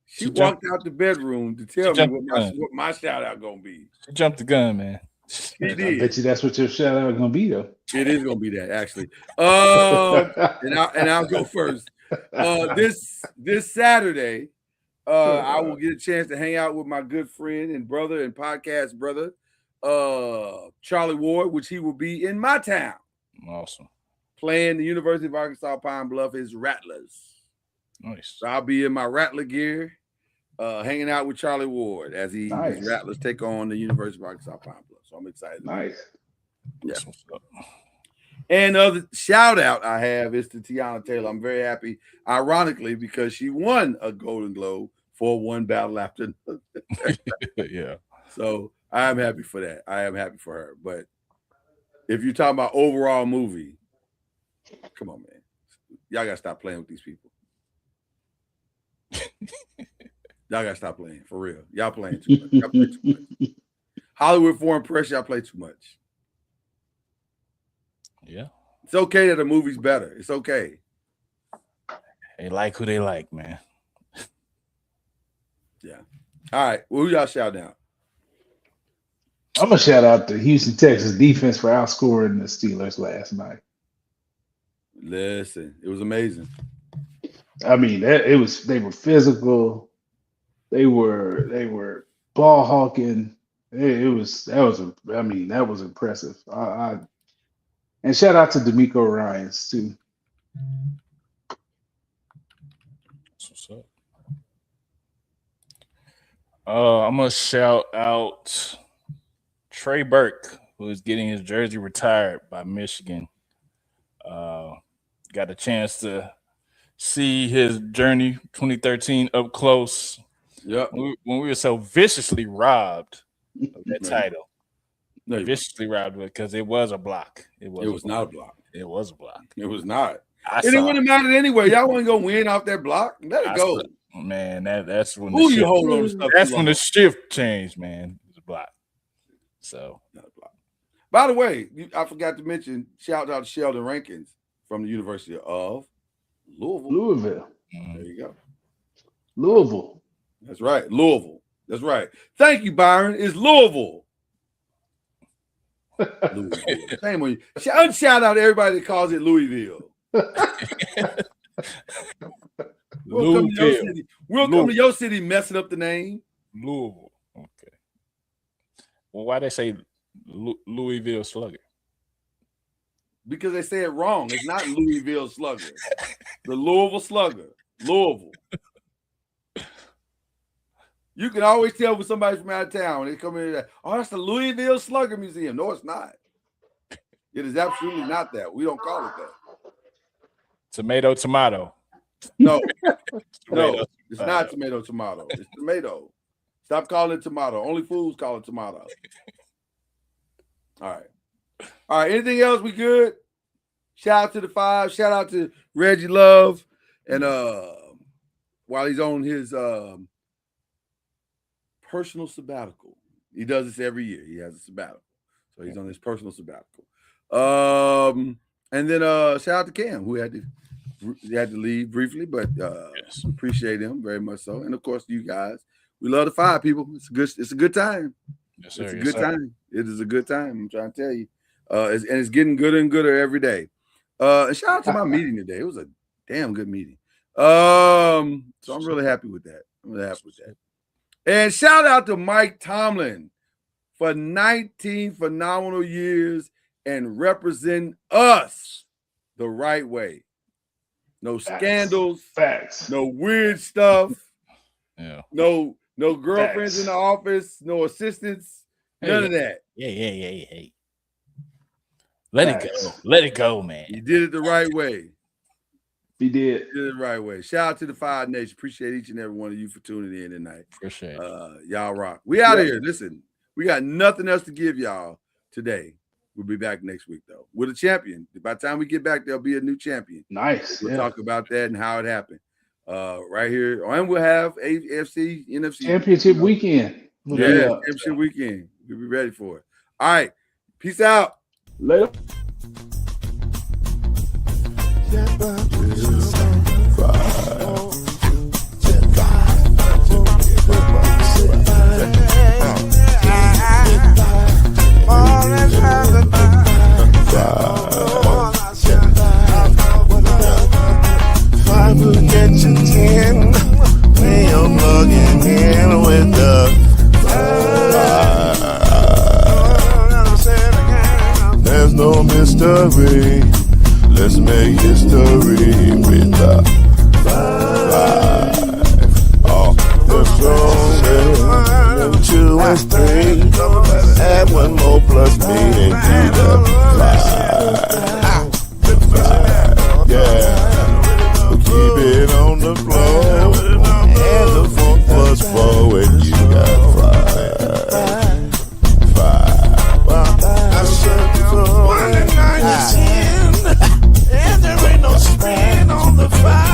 She walked out the bedroom to tell me what my shout out gonna be.
She jumped the gun, man.
She
I
did.
bet you that's what your shout out is gonna be, though.
It is gonna be that actually. And I'll go first. This Saturday, I will get a chance to hang out with my good friend and brother and podcast brother, Charlie Ward, which he will be in my town.
Awesome.
Playing the University of Arkansas Pine Bluff is Rattlers.
Nice.
So I'll be in my Rattler gear, hanging out with Charlie Ward as his Rattlers take on the University of Arkansas Pine Bluff. So I'm excited.
Nice.
Yeah. And the shout out I have is to Tiana Taylor. I'm very happy, ironically, because she won a Golden Globe for One Battle After Another.
Yeah.
So I am happy for that. I am happy for her. But if you're talking about overall movie, come on, man. Y'all gotta stop playing with these people. Y'all gotta stop playing for real. Y'all playing too much. Y'all play too much. Hollywood Foreign Press, y'all play too much.
Yeah.
It's okay that a movie's better. It's okay.
They like who they like, man.
Yeah. All right. Well, who y'all shout out?
I'm gonna shout out the Houston, Texas defense for outscoring the Steelers last night.
Listen, it was amazing.
I mean, they were physical. They were ball hawking. That was impressive. And shout out to D'Amico Ryans too.
That's what's up. I'm gonna shout out Trey Burke, who is getting his jersey retired by Michigan. Got a chance to see his journey 2013 up close.
Yep.
When we were so viciously robbed of that title.
No,
Viciously robbed because it was a block.
it was not a block.
It was a block.
It was not.
I
And it
saw
wouldn't have mattered anyway. Y'all wasn't gonna win off that block. Let it
I
go.
saw- man, that's when
Who
the
you
shift,
hold on to stuff
that's
too
when
long?
the shift changed, man. It was a block. So
Not a block. By the way, I forgot to mention, shout out to Sheldon Rankins from the University of Louisville.
Louisville.
There you go.
Louisville.
That's right. Louisville. That's right. Thank you, Byron. It's Louisville. Louisville. Same way. Shout out to everybody that calls it Louisville. We'll come to your city messing up the name.
Louisville. Okay. Well, why they say Louisville Slugger?
Because they say it wrong. It's not Louisville Slugger. The Louisville Slugger. Louisville. You can always tell when somebody's from out of town when they come in there, oh, that's the Louisville Slugger Museum. No, it's not. It is absolutely not that. We don't call it that.
Tomato.
No, no, it's not tomato. It's tomato. Stop calling it tomato. Only fools call it tomato. All right. Anything else? We good? Shout out to the five. Shout out to Reggie Love. And while he's on his personal sabbatical, he does this every year. He has a sabbatical, so he's on his personal sabbatical. And then shout out to Cam, who had to leave briefly, but
Yes.
appreciate him very much so. And of course, you guys, we love the five people. It's a good time.
Yes, sir.
It's a
Yes,
good
sir.
time. It is a good time. I'm trying to tell you. It's getting gooder and gooder every day. And shout out to my meeting today. It was a damn good meeting. So I'm really happy with that. And shout out to Mike Tomlin for 19 phenomenal years and representing us the right way. No scandals,
Facts.
no weird stuff,
Yeah.
no girlfriends
Facts.
in the office, no assistants, none of that.
Yeah. Let it
Facts.
go. Let it go, man.
You did it the right way.
He did.
You did it the right way. Shout out to the Five Nation. Appreciate each and every one of you for tuning in tonight.
Appreciate it.
Y'all rock. We out of
Yeah.
here. Listen, we got nothing else to give y'all today. We'll be back next week, though, with a champion. By the time we get back, there'll be a new champion.
Nice.
We'll
Yeah.
talk about that and how it happened. right here, and we'll have AFC, NFC
Championship weekend. We'll be
Yeah,
up.
championship weekend. We'll be ready for it. All right, peace out.
Later.
Five will get you 10 when you're plugging in with the there's no mystery. Let's make history with